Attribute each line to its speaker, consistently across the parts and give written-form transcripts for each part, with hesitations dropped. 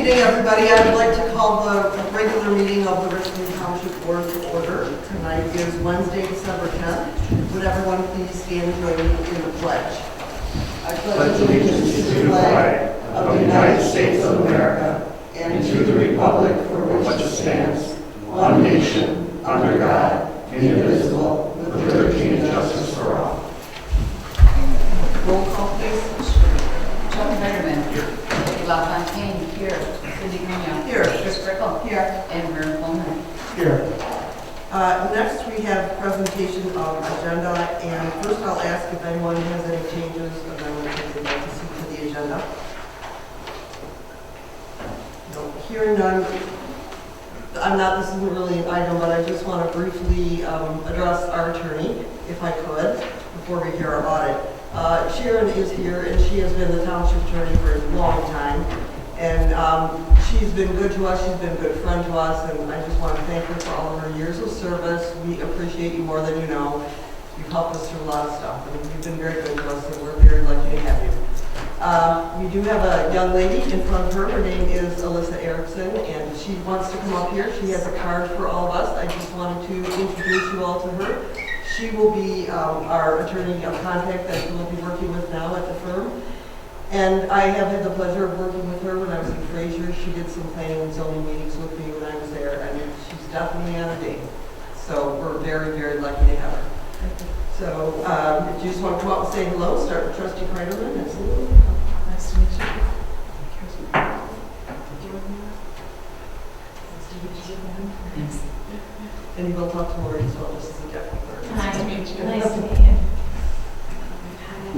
Speaker 1: evening, everybody. I'd like to call the regular meeting of the Richmond Township Board to order. Tonight is Wednesday, December 10th. Would everyone please stand and join me in the pledge? I pledge allegiance to the flag of the United States of America and to the republic for which it stands, one nation, under God, indivisible, with liberty and justice for all. Roll call, please.
Speaker 2: Chuck Fetterman. Here. LaFontaine. Here. Cindy Grignon.
Speaker 1: Here.
Speaker 2: Chris Brickle. Here. And Mary Coleman.
Speaker 1: Here. Next, we have presentation of agenda, and first I'll ask if anyone has any changes or amendments that they'd like to see to the agenda. No, hearing none. This isn't really an item, but I just want to briefly address our attorney, if I could, before we hear our audit. Sharon is here, and she has been the township attorney for a long time, and she's been good to us. She's been a good friend to us, and I just want to thank her for all of her years of service. We appreciate you more than you know. You've helped us through a lot of stuff, and you've been very good to us, and we're very lucky to have you. We do have a young lady in front of her. Her name is Alyssa Erickson, and she wants to come up here. She has a card for all of us. I just wanted to introduce you all to her. She will be our attorney of contact that we'll be working with now at the firm. And I have had the pleasure of working with her when I was in Fraser. She did some planning and zoning meetings with me when I was there, and she's definitely on a date. So we're very, very lucky to have her. So if you just want to come up and say hello, start with Trustee Kreiderman. Nice to meet you. Nice. And you will talk to Lori as well, just as a deputy clerk.
Speaker 2: Nice to meet you.
Speaker 3: Nice to meet you.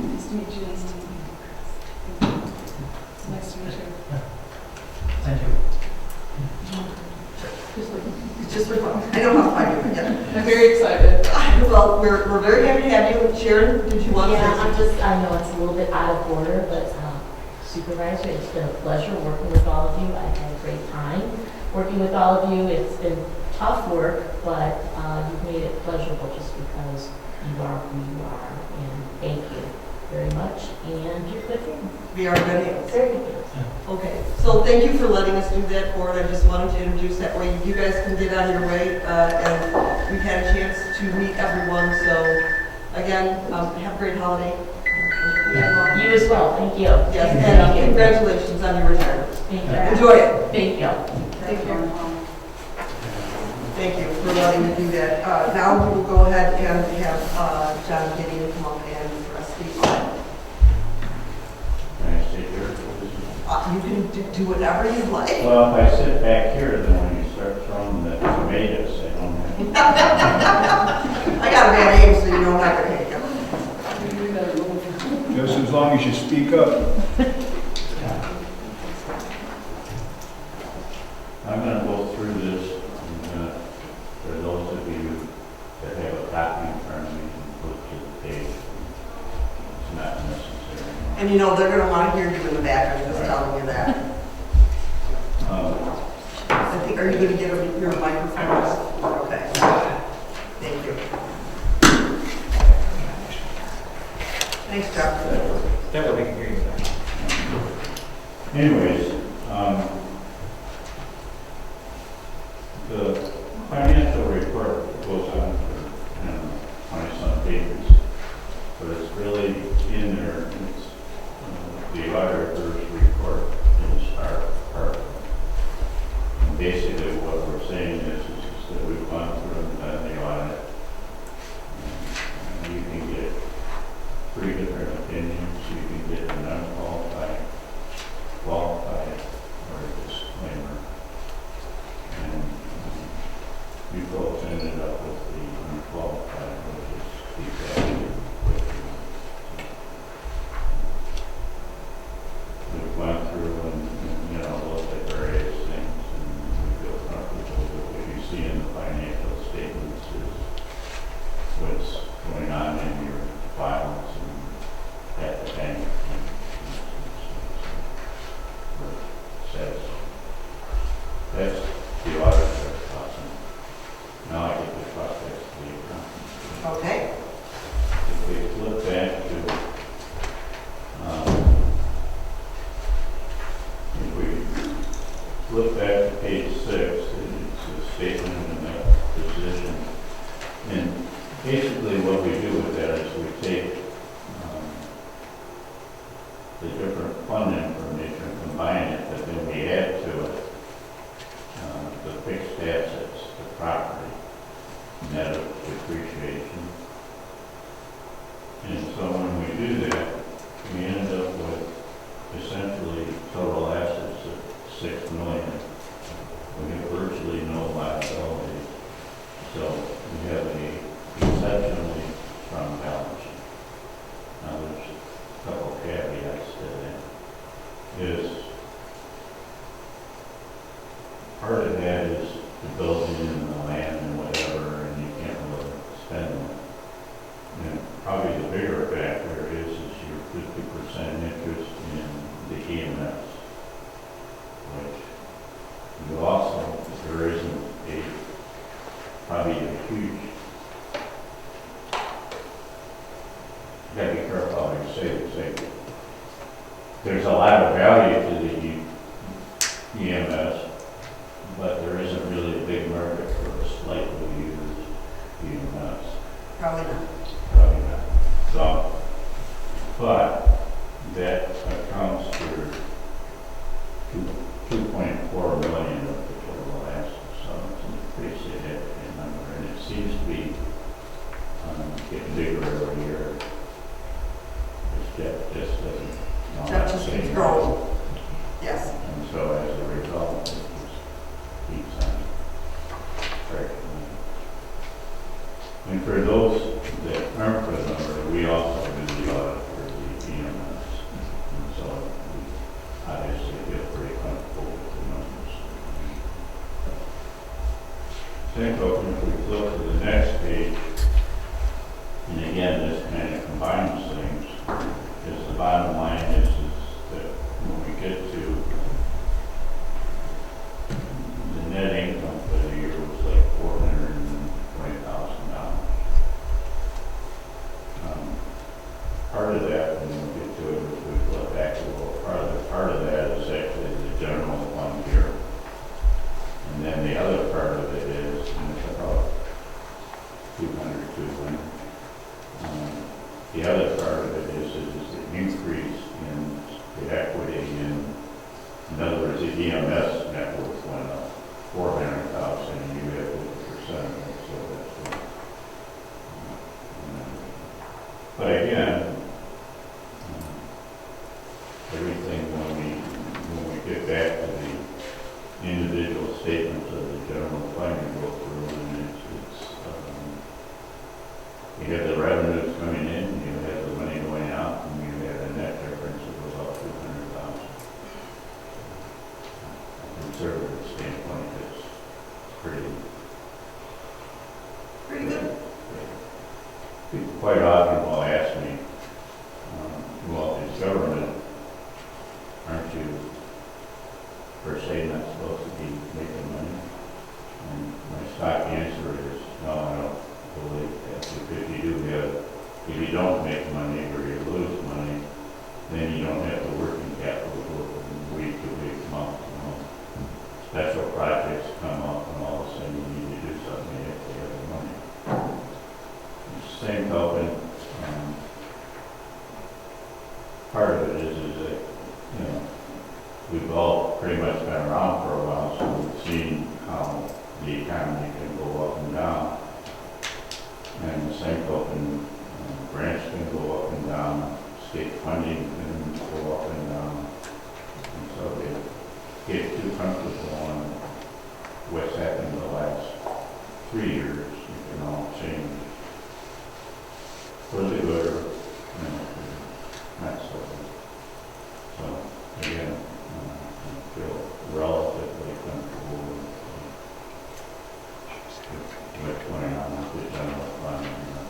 Speaker 3: Nice to meet you. Nice to meet you. Nice to meet you.
Speaker 4: Thank you.
Speaker 1: Just for fun. I don't know how to do it yet.
Speaker 3: I'm very excited.
Speaker 1: Well, we're very happy to have you. Sharon, did you want to say something?
Speaker 5: I know it's a little bit out of order, but Supervisor, it's been a pleasure working with all of you. I've had a great time working with all of you. It's been tough work, but you've made it pleasurable just because you are who you are. And thank you very much. And you're good hands.
Speaker 1: We are good hands.
Speaker 5: Very good hands.
Speaker 1: Okay, so thank you for letting us do that, Board. I just wanted to introduce that way. You guys can get on your way, and we've had a chance to meet everyone. So, again, have a great holiday.
Speaker 5: You as well. Thank you.
Speaker 1: Yes, and congratulations on your retirement.
Speaker 5: Thank you.
Speaker 1: Enjoy it.
Speaker 5: Thank you.
Speaker 1: Thank you. Thank you for letting me do that. Now we will go ahead and have John Gideon come up and address the audit.
Speaker 6: Can I stay here?
Speaker 1: You can do whatever you like.
Speaker 6: Well, if I sit back here, then when you start throwing the tomatoes, I don't have.
Speaker 1: I got a bad aim, so you know I'm not going to hit you.
Speaker 4: Just as long as you speak up.
Speaker 6: I'm going to go through this. For those of you that have a copy in front of me, go to the page. It's not necessary.
Speaker 1: And you know, they're going to want to hear you in the back. I'm just telling you that. I think, are you going to get your microphone? Okay. Thank you. Thanks, Jeff.
Speaker 4: That way we can hear you.
Speaker 6: Anyways, the financial report goes on for 20-some pages, but it's really in there. It's the auditor's report is our part. And basically, what we're saying is that we've gone through and done the audit. And you can get 3 different opinions. You can get an unqualified, qualified, or a disclaimer. And you folks ended up with the unqualified, which is exactly what you want. We've gone through and looked at various things, and we feel comfortable that what you see in the financial statements is what's going on in your files and at the bank. That's the auditor's process. Now I get to talk to the accountant.
Speaker 1: Okay.
Speaker 6: If we flip back to, if we flip back to page 6, it's a statement in that position. And basically what we do with that is we take the different fund information, combine it, but then we add to it the fixed assets, the property, net of depreciation. And so when we do that, we end up with essentially total assets of $6 million. We have virtually no liabilities. So we have a exceptionally strong balance sheet. Now there's a couple caveats to that. Is part of that is the building and the land and whatever, and you can't really spend them. And probably the bigger factor is your 50% interest in the EMS, which you also, there isn't probably a huge, you gotta be careful how you say this. There's a lot of value to the EMS, but there isn't really a big market for a slightly used EMS.
Speaker 1: Probably not.
Speaker 6: Probably not. So, but that accounts for 2.4 million of the total assets. So it's a pretty significant number, and it seems to be getting bigger every year. Jeff just doesn't know.
Speaker 1: Jeff just keeps growing. Yes.
Speaker 6: And so as a result, it just keeps on tracking. And for those that aren't familiar, we also do the audit for the EMS. And so we obviously feel pretty comfortable with the numbers. Same token, if we flip to the next page, and again, this kind of combines things, is the bottom line is that when we get to the net income for the year was like $420,000. Part of that, when we get to it, if we flip back a little farther, part of that is actually the general fund here. And then the other part of it is, and it's about 200. The other part of it is the increase in the equity in other words, the EMS net worth went up 400,000 and you have 50% of it, so that's what. But again, everything when we get back to the individual statements of the general fund, you go through and you have the revenues coming in, you have the money going out, and you have a net difference of about 200,000. From a conservative standpoint, it's pretty
Speaker 1: good.
Speaker 6: People quite often will ask me, well, as government, aren't you per se not supposed to be making money? And my stock answer is, no, I don't believe that. If you don't make money or you lose money, then you don't have the working capital to work from week to week, month to month. Special projects come up and all of a sudden you need to do something, you have to have the money. Same token, part of it is that, we've all pretty much been around for a while, so we've seen how the economy can go up and down. And the same token, grants can go up and down, state funding can go up and down. And so they get too comfortable on what's happened in the last 3 years, you can all change. For the good or not so good. So again, I feel relatively comfortable with what's going on with the general fund and the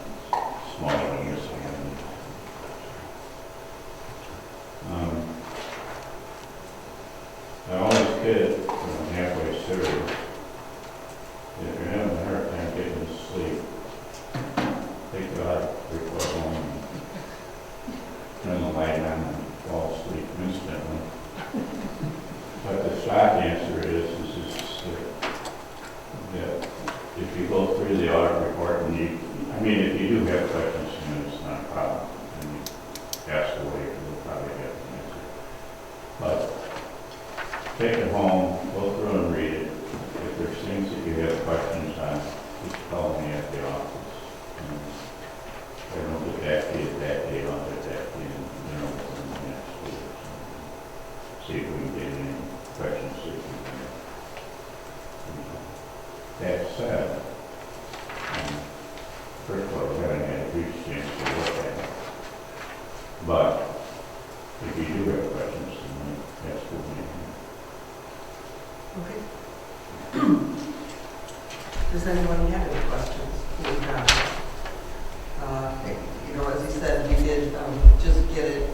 Speaker 6: small things again. I always kid halfway through, if you're having a hard time mean, if you do have questions, it's not a problem. I mean, ask away, we'll probably have the answer. But take it home, go through and read it. If there's things that you have questions on, just call me at the office. I don't get back to you that day, I'll get back to you, within the next week. See if we can get any questions, see if we can. That said, first of all, we haven't had a huge chance to look at it. But if you do have questions, then that's what we
Speaker 1: Okay. Does anyone have any questions? As you said, we did just get it,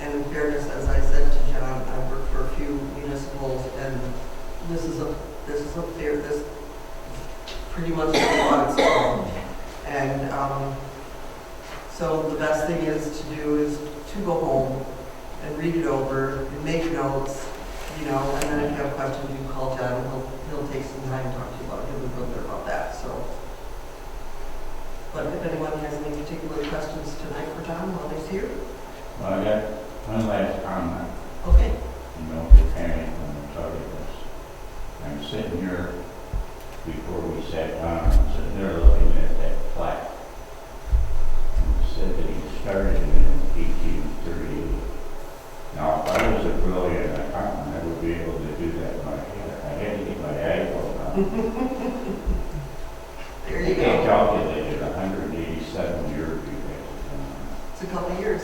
Speaker 1: and in fairness, as I said to John, I worked for a few municipals, and this is pretty much what it's called. And so the best thing is to go home and read it over and make notes, and then if you have questions, you can call John, and he'll take some time to talk to you about it. He'll be real good about that, so. But if anyone has any particular questions tonight for John while he's here?
Speaker 6: Well, I got one last comment.
Speaker 1: Okay.
Speaker 6: To panic when I tell you this. I'm sitting here, before we sat down, I'm sitting there looking at that plaque. And it said that he started in 1838. Now, if I was a brilliant accountant, I would be able to do that in my head. I had to get my eyeball out.
Speaker 1: There you
Speaker 6: They
Speaker 1: go.
Speaker 6: calculated 187 years.
Speaker 1: It's a couple of years.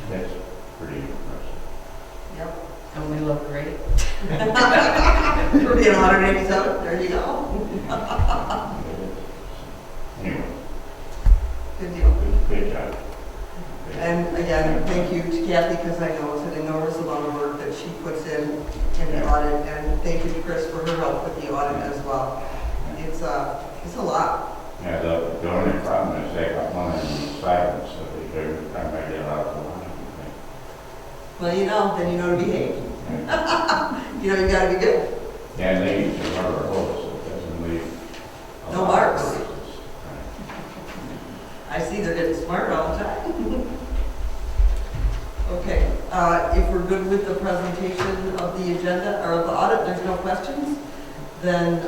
Speaker 6: That's pretty impressive.
Speaker 1: Yep.
Speaker 2: And we look great.
Speaker 1: For being 187, there you go.
Speaker 6: Anyway,
Speaker 1: Good deal.
Speaker 6: good job.
Speaker 1: And again, thank you to Kathy, because I know it's an enormous amount of work that she puts in the audit, and thank you to Chris for her help with the audit as well. It's a lot.
Speaker 6: Yeah, the only problem is they got one in silence, so every time I get out of the line,
Speaker 1: Well, then you know to behave. You gotta be good.
Speaker 6: and they use a rubber hose, so it doesn't leave. a
Speaker 1: No
Speaker 6: lot of
Speaker 1: marks.
Speaker 6: bruises.
Speaker 1: I see they're getting smart all the time. Okay, if we're good with the presentation of the agenda, or of the audit, there's no questions, then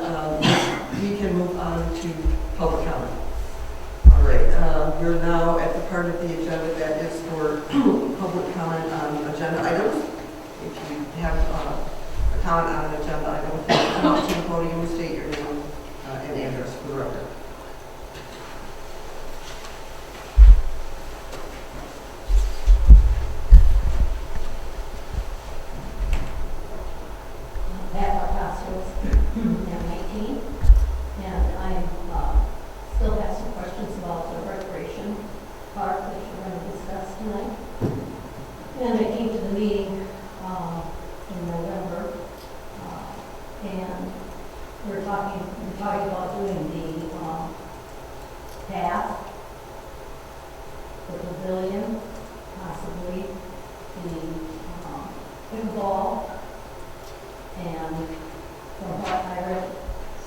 Speaker 1: we can move on to public comment. All right, we're now at the part of the agenda that is for public comment on agenda items. If you have a comment on an agenda item, come up to the podium and state your name and address for the record.
Speaker 3: And I still have some questions about the recreation park that you're going to discuss tonight. And I came to the meeting in November, and we're talking about doing the path, the pavilion, possibly the pickleball, and from what I read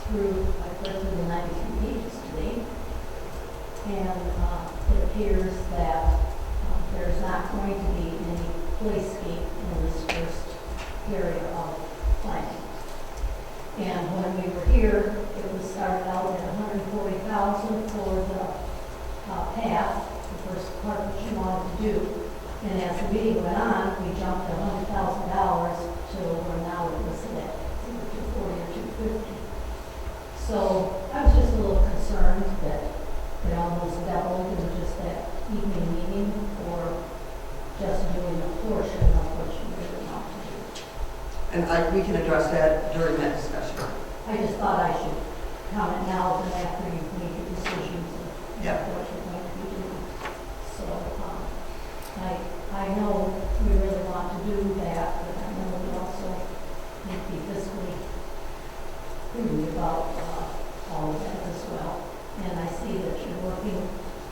Speaker 3: through, I've read through the 92 pages today, and it appears that there's not going to be any playscape in this first area of planning. And when we were here, it was started out at $140,000 for the path, the first part that you wanted to do. And as the meeting went on, we jumped $100,000 to where now it was at 240 or 250. So I was just a little concerned that it almost doubled in just that evening meeting, or just doing a portion of what you really want to do.
Speaker 1: And we can address that during that discussion.
Speaker 3: I just thought I should comment now and after you've made your decisions of
Speaker 1: Yeah.
Speaker 3: what you're going to be doing. So I know we really want to do that, but I know we also need to be fiscally prudent about all of that as well. And I see that you're working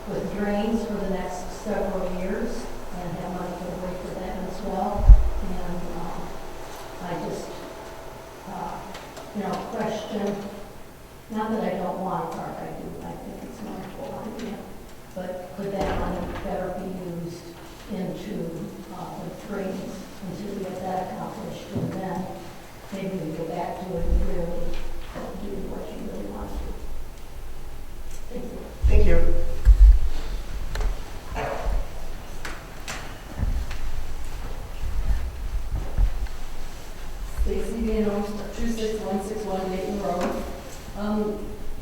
Speaker 3: with drains for the next several years and have money to wait for that as well. And I just, question Not that I don't want a park, I do, I think it's a wonderful idea. But could that money better be used into the trains until we get that accomplished? And then maybe we go back to it and really do what you really want to. Thank you.
Speaker 1: Thank you.
Speaker 7: Stacy Dano, 26161 Dayton Road.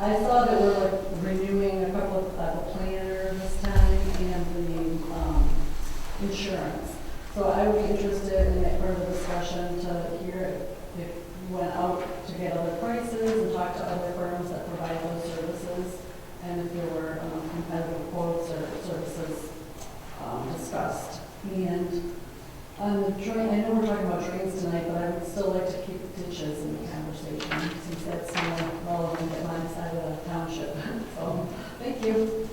Speaker 7: I saw that we're like renewing a couple of, the planner this time and the insurance. So I would be interested in that further discussion to hear if you went out to get other prices and talk to other firms that provide those services, and if there were competitive quotes or services discussed. And on the drain, I know we're talking about drains tonight, but I would still like to keep ditches in the conversation, since that's more relevant at my side of the township. So, thank you.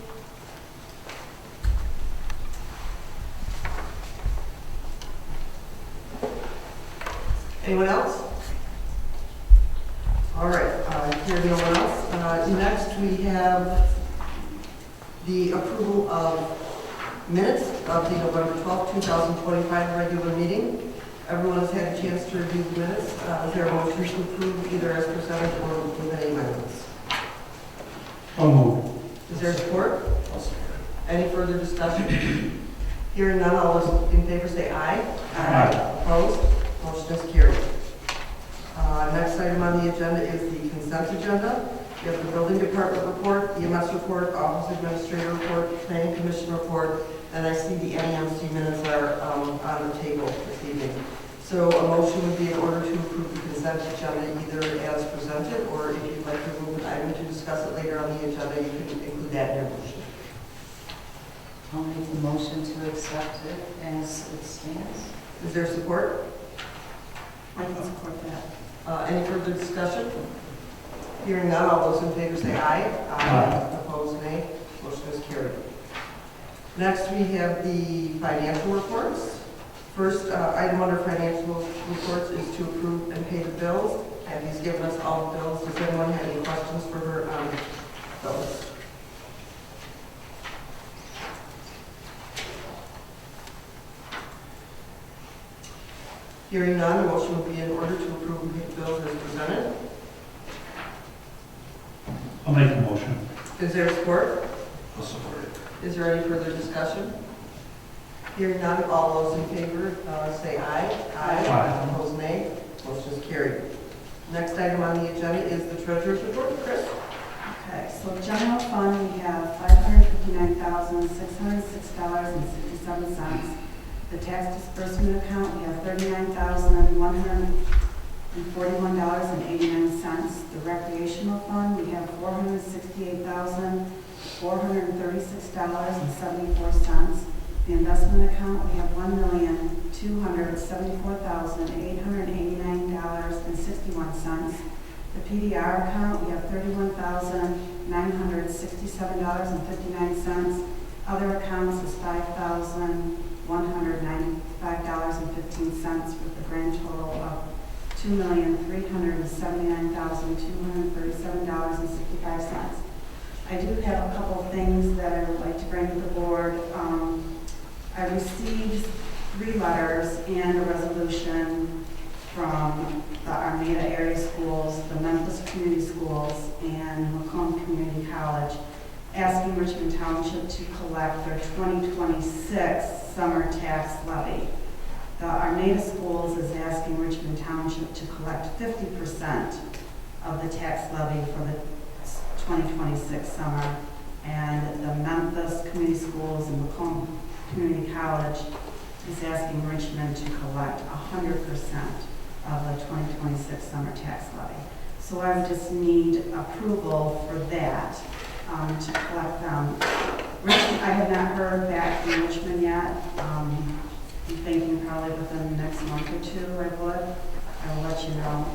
Speaker 1: Anyone else? All right, hearing no one else. Next, we have the approval of minutes of the November 12th, 2025 regular meeting. Everyone has had a chance to review the minutes. Is there a motion to approve either as presented or with any amendments?
Speaker 4: I'll move.
Speaker 1: Is there support? Any further discussion? Hearing none, all those in favor say aye.
Speaker 4: Aye.
Speaker 1: Opposed? Motion is carried. Next item on the agenda is the consent agenda. We have the building department report, EMS report, office administrator report, planning commission report, and I see the NEMC minutes are on the table this evening. So a motion would be in order to approve the consent agenda either as presented, or if you'd like to move an item to discuss it later on the agenda, you can include that in your motion.
Speaker 2: I'll make the motion to accept it as it stands.
Speaker 1: Is there support?
Speaker 7: I can support that.
Speaker 1: Any further discussion? Hearing none, all those in favor say aye.
Speaker 4: Aye.
Speaker 1: Opposed, nay. Motion is carried. Next, we have the financial reports. First item under financial reports is to approve and pay the bills. And he's given us all the bills. Does anyone have any questions for her on those? Hearing none, a motion will be in order to approve and pay the bills as presented.
Speaker 4: I'll make the motion.
Speaker 1: Is there support?
Speaker 4: I'll support it.
Speaker 1: Is there any further discussion? Hearing none, all those in favor say aye.
Speaker 4: Aye.
Speaker 1: Opposed, nay. Motion is carried. Next item on the agenda is the treasurer's report. Chris?
Speaker 8: Okay, so general fund, we have $559,606.67. The tax disbursement account, we have $39,141.89. The recreational fund, we have $468,436.74. The investment account, we have $1,274,889.61. The PDR account, we have $31,967.59. Other accounts is $5,195.15, with a grand total of $2,379,237.65. I do have a couple of things that I would like to bring to the board. I received 3 letters and a resolution from the Armada area schools, the Memphis community schools, and Macomb Community College, asking Richmond Township to collect their 2026 summer tax levy. The Armada schools is asking Richmond Township to collect 50% of the tax levy for the 2026 summer, and the Memphis community schools and Macomb Community College is asking Richmond to collect 100% of the 2026 summer tax levy. So I would just need approval for that, to collect them. Richmond, I have not heard back from Richmond yet. I'm thinking probably within the next month or 2 I will let you know.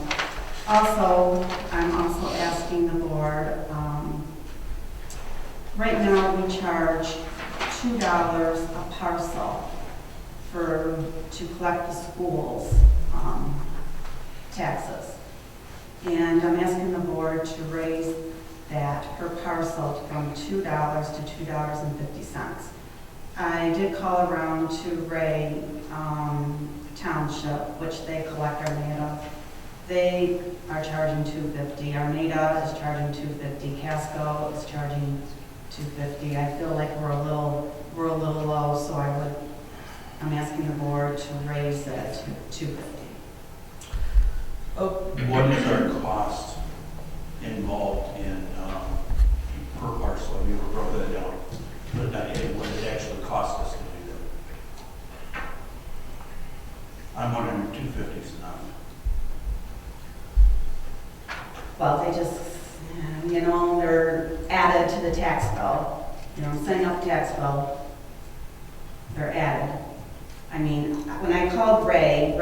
Speaker 8: Also, I'm also asking the board, right now we charge $2 a parcel to collect the schools' taxes. And I'm asking the board to raise that per parcel from $2 to $2.50. I did call around to Ray Township, which they collect Armada. They are charging $2.50. Armada is charging $2.50. Casco is charging $2.50. I feel like we're a little low, so I'm asking the board to raise it to $2.50.
Speaker 1: Oh,
Speaker 4: What is our cost involved in, per parcel? Have you ever broke that down? But not yet, what it actually costs us to do that? I'm wondering if 250 is enough.
Speaker 8: Well, they just, they're added to the tax bill. Setting up tax bill, they're added. I mean, when I called Ray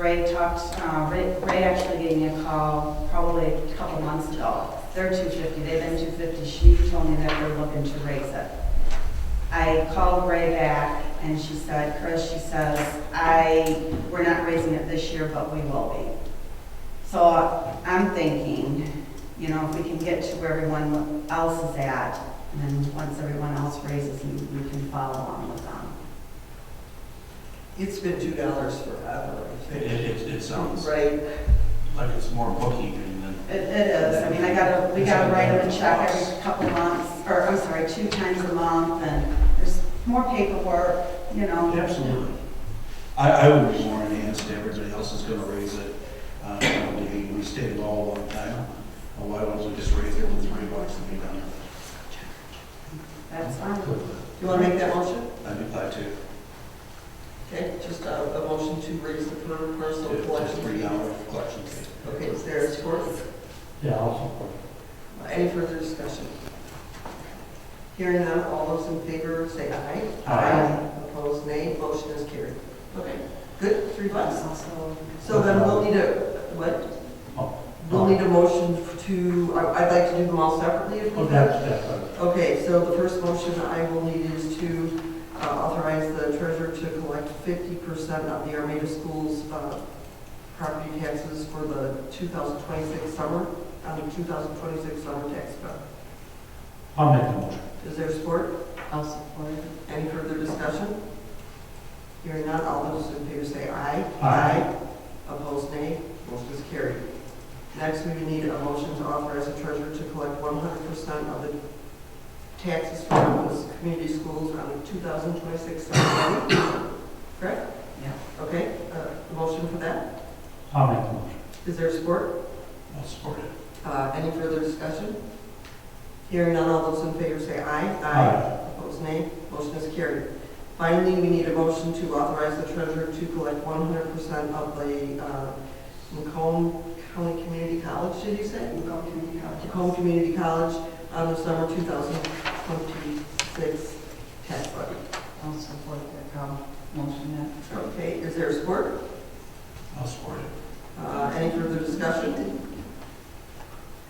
Speaker 8: actually gave me a call probably a couple months ago. They're $2.50, they've been $2.50. She told me that they're looking to raise it. I called Ray back and she said, Chris, she says, we're not raising it this year, but we will be. So I'm thinking, if we can get to where everyone else is at, and then once everyone else raises, we can follow on with them.
Speaker 1: it's been $2 forever, I think.
Speaker 4: It sounds
Speaker 1: Right.
Speaker 4: like it's more bookkeeping than.
Speaker 8: It is. I mean, we gotta write them a check every couple months, or I'm sorry, 2 times a month, and there's more paperwork,
Speaker 4: Absolutely. I would be more enhanced. Everybody else is gonna raise it. We stayed low a long time. Why don't we just raise it to $3 and be done?
Speaker 8: That's fine.
Speaker 1: You want to make that motion?
Speaker 4: I'd be glad to.
Speaker 1: Okay, just a motion to raise the per parcel collection
Speaker 4: Just
Speaker 1: fee.
Speaker 4: $3 collection fee.
Speaker 1: Okay, is there a support?
Speaker 4: Yeah, I'll support.
Speaker 1: Any further discussion? Hearing none, all those in favor say aye.
Speaker 4: Aye.
Speaker 1: Opposed, nay. Motion is carried. Okay, good, $3.
Speaker 8: Also,
Speaker 1: So then we'll need what?
Speaker 4: Oh.
Speaker 1: We'll need a motion to, I'd like to do them all separately if we
Speaker 4: Oh,
Speaker 1: could.
Speaker 4: that's
Speaker 1: Okay, so the first motion I will need is to authorize the treasurer to collect 50% of the Armada Schools property taxes for the 2026 summer, on the 2026 summer tax bill.
Speaker 4: I'll make the motion.
Speaker 1: Is there support?
Speaker 2: I'll support it.
Speaker 1: Any further discussion? Hearing none, all those in favor say aye.
Speaker 4: Aye.
Speaker 1: Opposed, nay. Motion is carried. Next, we need a motion to authorize the treasurer to collect 100% of the taxes from the community schools on the 2026 summer levy. Correct?
Speaker 8: Yeah.
Speaker 1: Okay, motion for that.
Speaker 4: I'll make the motion.
Speaker 1: Is there support?
Speaker 4: I'll support it.
Speaker 1: Any further discussion? Hearing none, all those in favor say aye.
Speaker 4: Aye.
Speaker 1: Opposed, nay. Motion is carried. Finally, we need a motion to authorize the treasurer to collect 100% of the Macomb County Community College, did you say?
Speaker 8: Macomb Community College.
Speaker 1: Macomb Community College on the summer 2026 tax levy.
Speaker 2: I'll support that motion.
Speaker 1: Okay, is there support?
Speaker 4: I'll support it.
Speaker 1: Any further discussion?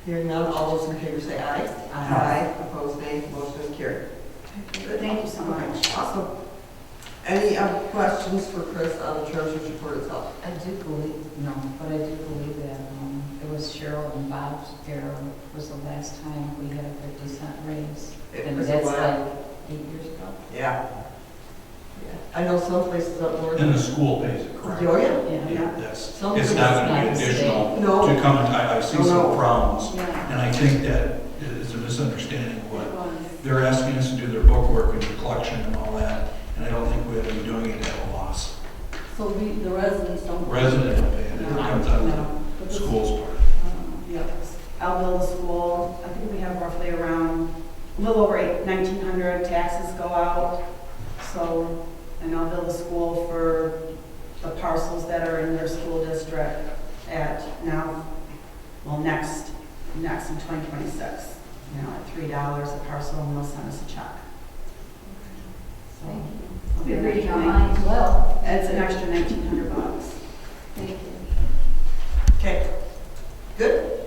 Speaker 1: Hearing none, all those in favor say aye.
Speaker 2: Aye.
Speaker 1: Opposed, nay. Motion is carried.
Speaker 8: Thank you so much.
Speaker 1: Awesome. Any questions for Chris on the treasurer's report itself?
Speaker 2: I do believe, no, but I do believe that it was Cheryl and Bob's era was the last time we had a 50-cent raise.
Speaker 1: It
Speaker 2: And
Speaker 1: was a
Speaker 2: that's
Speaker 1: while.
Speaker 2: like 8 years ago.
Speaker 1: Yeah. I know some places up north.
Speaker 4: And the school pays it, correct?
Speaker 1: Oh, yeah.
Speaker 2: Yeah.
Speaker 4: That's,
Speaker 1: Some
Speaker 4: it's
Speaker 1: places-
Speaker 4: not going to
Speaker 2: Not
Speaker 4: be
Speaker 2: the
Speaker 4: additional
Speaker 1: No.
Speaker 4: to come, I see
Speaker 1: No, no.
Speaker 4: some problems,
Speaker 8: Yeah.
Speaker 4: and I think that is a misunderstanding of what they're asking us to do their bookwork and the collection and all that, and I don't think we ought to be doing it at a loss.
Speaker 7: So the residents don't.
Speaker 4: Resident will pay it, it comes out of
Speaker 8: But
Speaker 4: the
Speaker 8: this-
Speaker 4: school's part.
Speaker 8: Yep. Alville School, I think we have roughly around, a little over 1,900 taxes go out. So, and Alville School for the parcels that are in their school district at now, well, next in 2026, at $3 a parcel, and they'll send us a check. So, it'll be
Speaker 3: You're
Speaker 8: an
Speaker 3: reading
Speaker 8: extra
Speaker 3: on mine as well.
Speaker 8: It's an extra $1,900.
Speaker 3: Thank you.
Speaker 1: Okay. Good?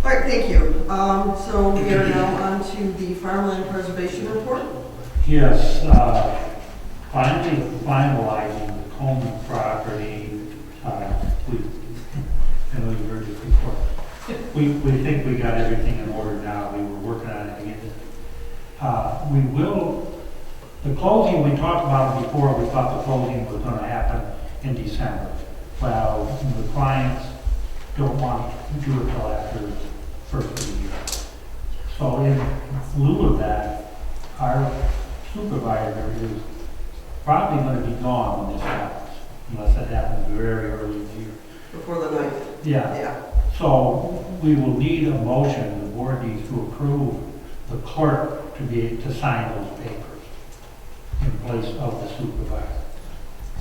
Speaker 1: All right, thank you. So we are now on to the farmland preservation report.
Speaker 9: Yes, finally finalizing the Coleman property, and we were Meredith report. We think we got everything in order now. We were working on it again. We will, the closing, we talked about it before, we thought the closing was gonna happen in December. Well, the clients don't want to do it till after the first of the year. So in lieu of that, our supervisor is probably gonna be gone when this happens, unless it happens very early in the year.
Speaker 1: Before the ninth.
Speaker 9: Yeah,
Speaker 1: Yeah.
Speaker 9: so we will need a motion, the board needs to approve the clerk to sign those papers in place of the supervisor.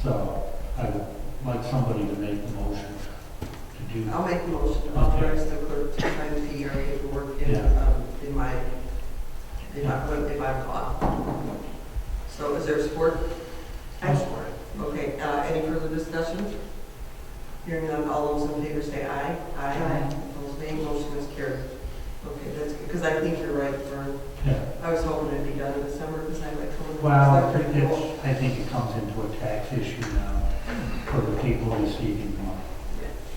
Speaker 9: So I would like somebody to make the motion to do.
Speaker 1: I'll make the motion to authorize the clerk to sign the PR paperwork in my, if I'm gone. So is there support?
Speaker 8: I support.
Speaker 1: Okay, any further discussion? Hearing none, all those in favor say aye.
Speaker 2: Aye.
Speaker 1: Opposed, nay, motion is carried. Okay, that's good, because I think you're right, Vern.
Speaker 9: Yeah.
Speaker 1: I was hoping it'd be done in December, because I like coming.
Speaker 9: Well, I think it comes into a tax issue now for the people receiving money.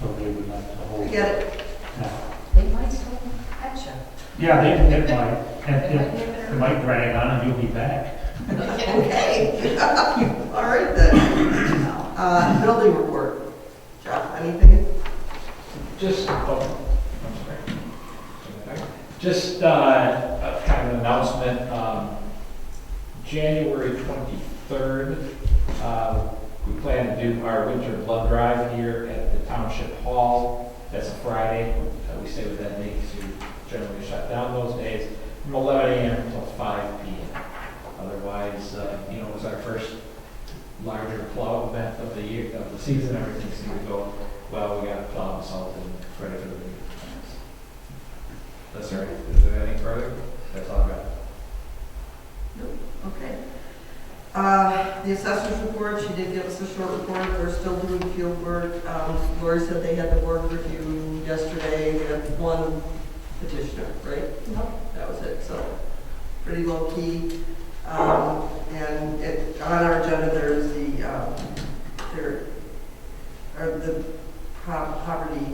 Speaker 9: So they would like to hold.
Speaker 1: I get it.
Speaker 9: Yeah.
Speaker 2: They might still catch you.
Speaker 9: Yeah, it might, it might drag on and you'll be back.
Speaker 1: Okay. All right then. Building report. Jeff, anything?
Speaker 10: Just, oh, I'm sorry. Just a kind of an announcement. January 23rd, we plan to do our winter blood drive here at the Township Hall. That's a Friday. We stay with that date because we generally shut down those days from 11 a.m. until 5 p.m. Otherwise, it was our first larger plow event of the year, of the season. Everything seemed to go well. We got plow, salt, and ready for the week. That's right. Is there any further? That's all I got.
Speaker 1: Okay. The assessor's report, she did give us a short report. They're still doing field work. Lori said they had the board review yesterday. They had one petitioner, right?
Speaker 3: Nope.
Speaker 1: That was it, so pretty low key. And on our agenda, there's the poverty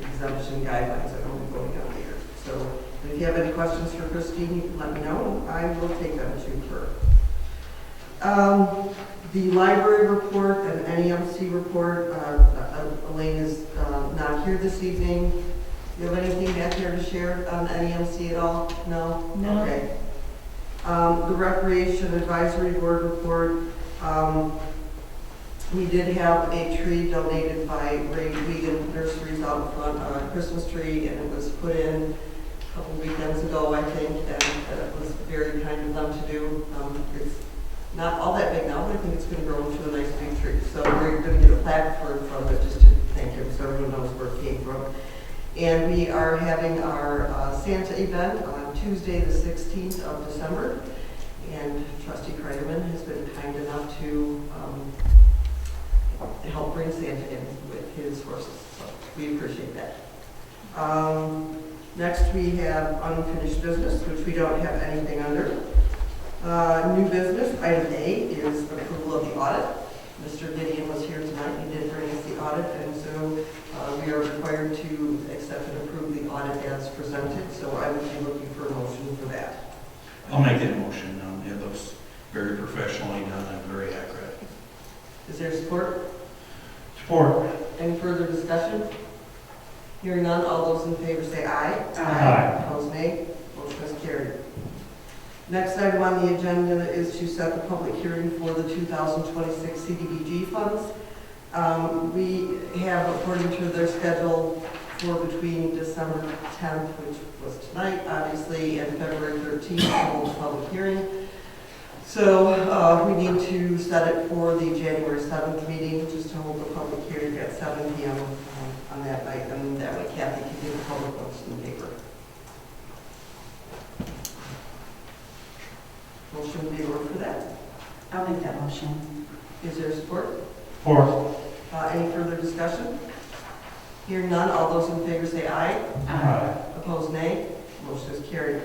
Speaker 1: exemption guidelines that will be going out here. So if you have any questions for Christine, you can let me know. I will take them to her. The library report and NEMC report, Elaine is not here this evening. Do you have anything back here to share on NEMC at all? No?
Speaker 5: No.
Speaker 1: Okay. The Recreation Advisory Board report, we did have a tree donated by Ray Wiegand Nurseries out front, a Christmas tree, and it was put in a couple weekends ago, I think, and it was very kind of them to do. It's not all that big now, but I think it's going to grow into a nice big tree. So we're going to get a plaque from it just to thank him so everyone knows where it came from. And we are having our Santa event on Tuesday, the 16th of December. And Trustee Kreiderman has been kind enough to help bring Santa in with his horses. So we appreciate that. Next, we have unfinished business, which we don't have anything under. New business, item A, is approval of the audit. Mr. Gideon was here tonight. He did bring us the audit, and so we are required to accept and approve the audit as presented. So I would be looking for a motion for that.
Speaker 4: I'll make that motion. It looks very professionally done and very accurate.
Speaker 1: Is there support?
Speaker 9: Support.
Speaker 1: Any further discussion? Hearing none, all those in favor say aye.
Speaker 9: Aye.
Speaker 1: Opposed, nay. Motion is carried. Next item on the agenda is to set the public hearing for the 2026 CDBG funds. We have, according to their schedule, for between December 10th, which was tonight, obviously, and February 13th to hold a public hearing. So we need to set it for the January 7th meeting, just to hold the public hearing at 7 p.m. On that night, and that way Kathy can get the public notice in the paper. Motion would be in order for that.
Speaker 8: I'll make that motion.
Speaker 1: Is there support?
Speaker 9: Support.
Speaker 1: Any further discussion? Hearing none, all those in favor say aye.
Speaker 9: Aye.
Speaker 1: Opposed, nay. Motion is carried.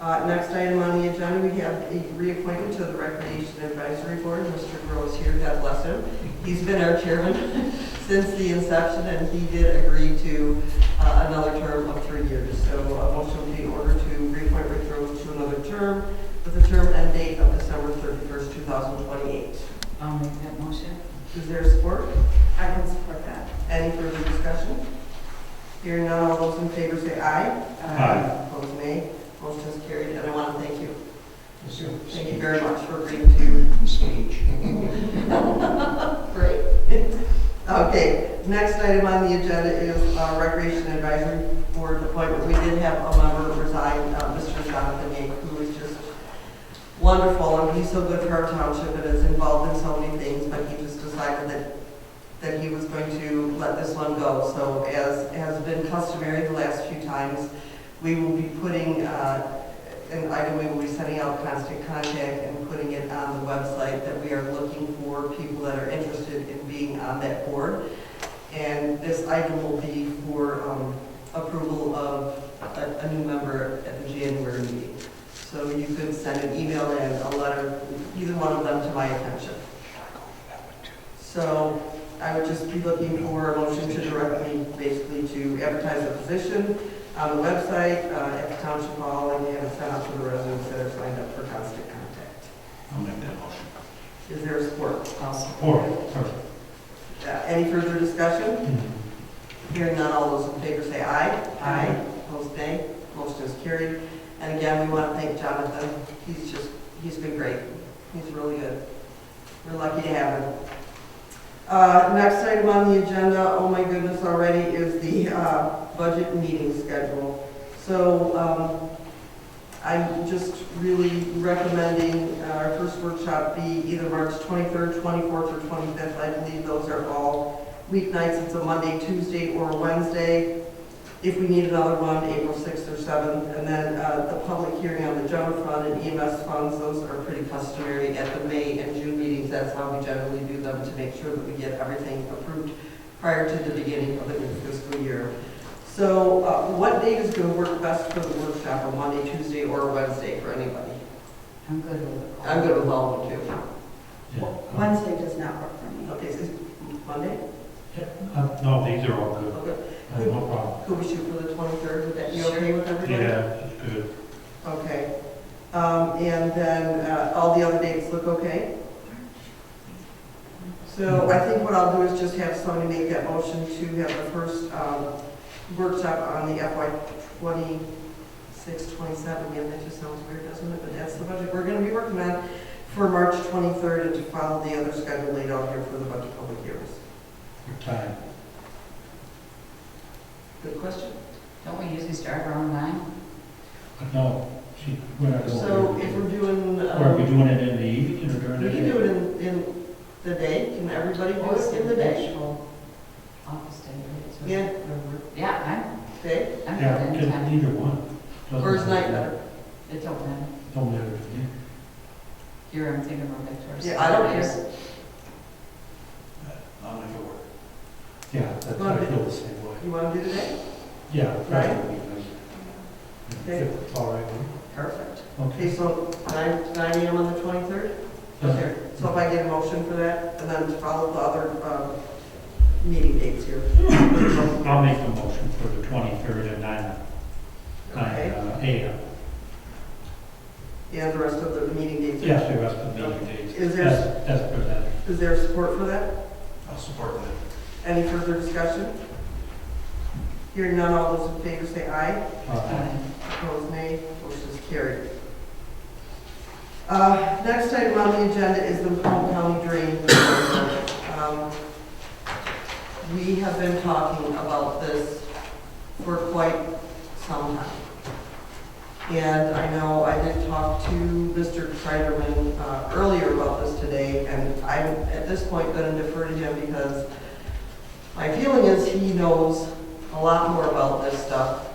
Speaker 1: Next item on the agenda, we have a reappointment to the Recreation Advisory Board. Mr. Gross here, God bless him. He's been our chairman since the inception, and he did agree to another term of 3 years. So a motion will be in order to reappoint Rick Rose to another term with a term end date of December 31st, 2028.
Speaker 2: I'll make that motion.
Speaker 1: Is there support?
Speaker 8: I can support that.
Speaker 1: Any further discussion? Hearing none, all those in favor say aye.
Speaker 9: Aye.
Speaker 1: Opposed, nay. Motion is carried, and I want to thank you.
Speaker 4: So,
Speaker 1: Thank you very much for agreeing to
Speaker 4: Speech.
Speaker 1: Great. Okay, next item on the agenda is Recreation Advisory Board appointment. We did have a member resign, Mr. Jonathan Yank, who is just wonderful, and he's so good for our township and is involved in so many things, but he just decided that he was going to let this one go. So as has been customary the last few times, we will be putting an item, we will be sending out constant contact and putting it on the website that we are looking for people that are interested in being on that board. And this item will be for approval of a new member at the January meeting. So you could send an email and a letter, either one of them, to my attention. So I would just be looking for a motion to directly, basically, to advertise the position on the website, at the township hall, and have it sent out to the residents that are signed up for constant contact.
Speaker 4: I'll make that motion.
Speaker 1: Is there support?
Speaker 2: I'll support.
Speaker 9: Support.
Speaker 1: Any further discussion?
Speaker 9: Mhm.
Speaker 1: Hearing none, all those in favor say aye.
Speaker 2: Aye.
Speaker 1: Opposed, nay. Motion is carried. And again, we want to thank Jonathan. He's been great. He's really good. We're lucky to have him. Next item on the agenda, oh my goodness already, is the budget meeting schedule. So I'm just really recommending our first workshop be either March 23rd, 24th, or 25th. I believe those are all weeknights. It's a Monday, Tuesday, or Wednesday. If we need another one, April 6th or 7th. And then the public hearing on the general fund and EMS funds, those are pretty customary at the May and June meetings. That's how we generally do them, to make sure that we get everything approved prior to the beginning of the new fiscal year. So what date is going to work best for the workshop, on Monday, Tuesday, or Wednesday for anybody?
Speaker 2: I'm good with it.
Speaker 1: I'm good with all of them too.
Speaker 9: Yeah.
Speaker 8: Wednesday does not work for me.
Speaker 1: Okay, so Monday?
Speaker 9: No, these are all good.
Speaker 1: Okay.
Speaker 9: No problem.
Speaker 1: Could we shoot for the 23rd? Would that be okay with everybody?
Speaker 9: Yeah, that's good.
Speaker 1: Okay. And then all the other dates look okay? So I think what I'll do is just have somebody make that motion to have the first workshop on the FY 26, 27. Again, that just sounds weird, doesn't it? But that's the budget we're going to be working on for March 23rd, and to follow the other schedule laid out here for the budget public hearings.
Speaker 9: Your time.
Speaker 1: Good question.
Speaker 2: Don't we usually start around 9?
Speaker 9: No, we're not doing
Speaker 1: So
Speaker 9: it.
Speaker 1: if we're doing,
Speaker 9: Are we doing it in the evening or during the
Speaker 1: we
Speaker 9: day?
Speaker 1: can do it in the day. Can everybody do it in the day?
Speaker 2: Actual office day, right? So
Speaker 1: Yeah.
Speaker 2: Yeah,
Speaker 1: Day?
Speaker 2: I'm
Speaker 9: Yeah,
Speaker 2: good anytime.
Speaker 9: either one. Doesn't
Speaker 1: Or is night
Speaker 9: matter.
Speaker 1: better?
Speaker 2: It don't matter.
Speaker 9: Don't matter to me.
Speaker 2: Here, I'm thinking about Victoria's.
Speaker 1: Yeah, I don't care.
Speaker 4: I'll make it work.
Speaker 9: Yeah, that's, I feel the same way.
Speaker 1: You want to do the day?
Speaker 9: Yeah,
Speaker 1: Right.
Speaker 9: right.
Speaker 1: Okay.
Speaker 9: If it's all right with you.
Speaker 1: Perfect.
Speaker 9: Okay.
Speaker 1: Okay, so 9 a.m. on the 23rd? Okay. So if I get a motion for that, and then to follow the other meeting dates here.
Speaker 9: I'll make the motion for the 23rd at 9
Speaker 1: Okay.
Speaker 9: a.m.
Speaker 1: And the rest of the meeting dates?
Speaker 9: Yes, the rest of the meeting dates.
Speaker 1: Is there-
Speaker 9: As presented.
Speaker 1: Is there support for that?
Speaker 4: I'll support that.
Speaker 1: Any further discussion? Hearing none, all those in favor say aye. Opposed, nay. Motion is carried. Next item on the agenda is the Macomb County Drain. We have been talking about this for quite some time. And I know I did talk to Mr. Kreiderman earlier about this today, and I'm at this point going to defer to him because my feeling is he knows a lot more about this stuff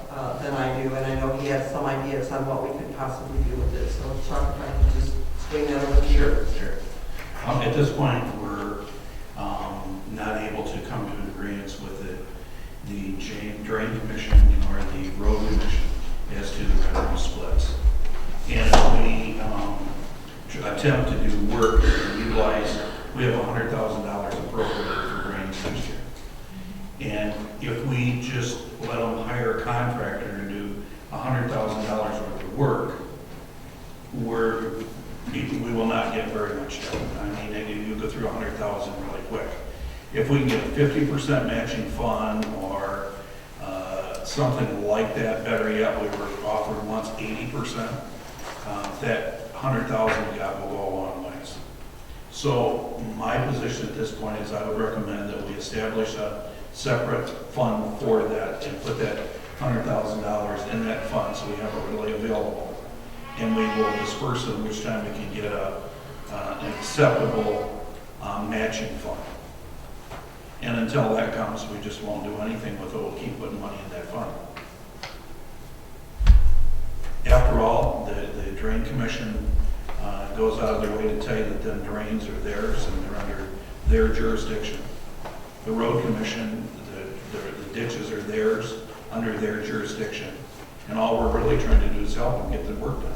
Speaker 1: than I do, and I know he has some ideas on what we could possibly do with it. So Chuck, if I could just swing that over to you.
Speaker 4: Sure. At this point, we're not able to come to an agreement with the Drain Commission or the Road Commission as to the revenue splits. And if we attempt to do work and utilize, we have $100,000 appropriated for drains next year. And if we just let them hire a contractor to do $100,000 worth of work, we will not get very much done. I mean, you go through 100,000 really quick. If we can get a 50% matching fund or something like that, better yet, we were offered once 80%, that 100,000 we got will go a long ways. So my position at this point is I would recommend that we establish a separate fund for that and put that $100,000 in that fund so we have it really available. And we will disperse it each time we can get an acceptable matching fund. And until that comes, we just won't do anything with it. We'll keep putting money in that fund. After all, the drain commission goes out of their way to tell you that them drains are theirs and they're under their jurisdiction. The road commission, the ditches are theirs, under their jurisdiction. And all we're really trying to do is help them get the work done.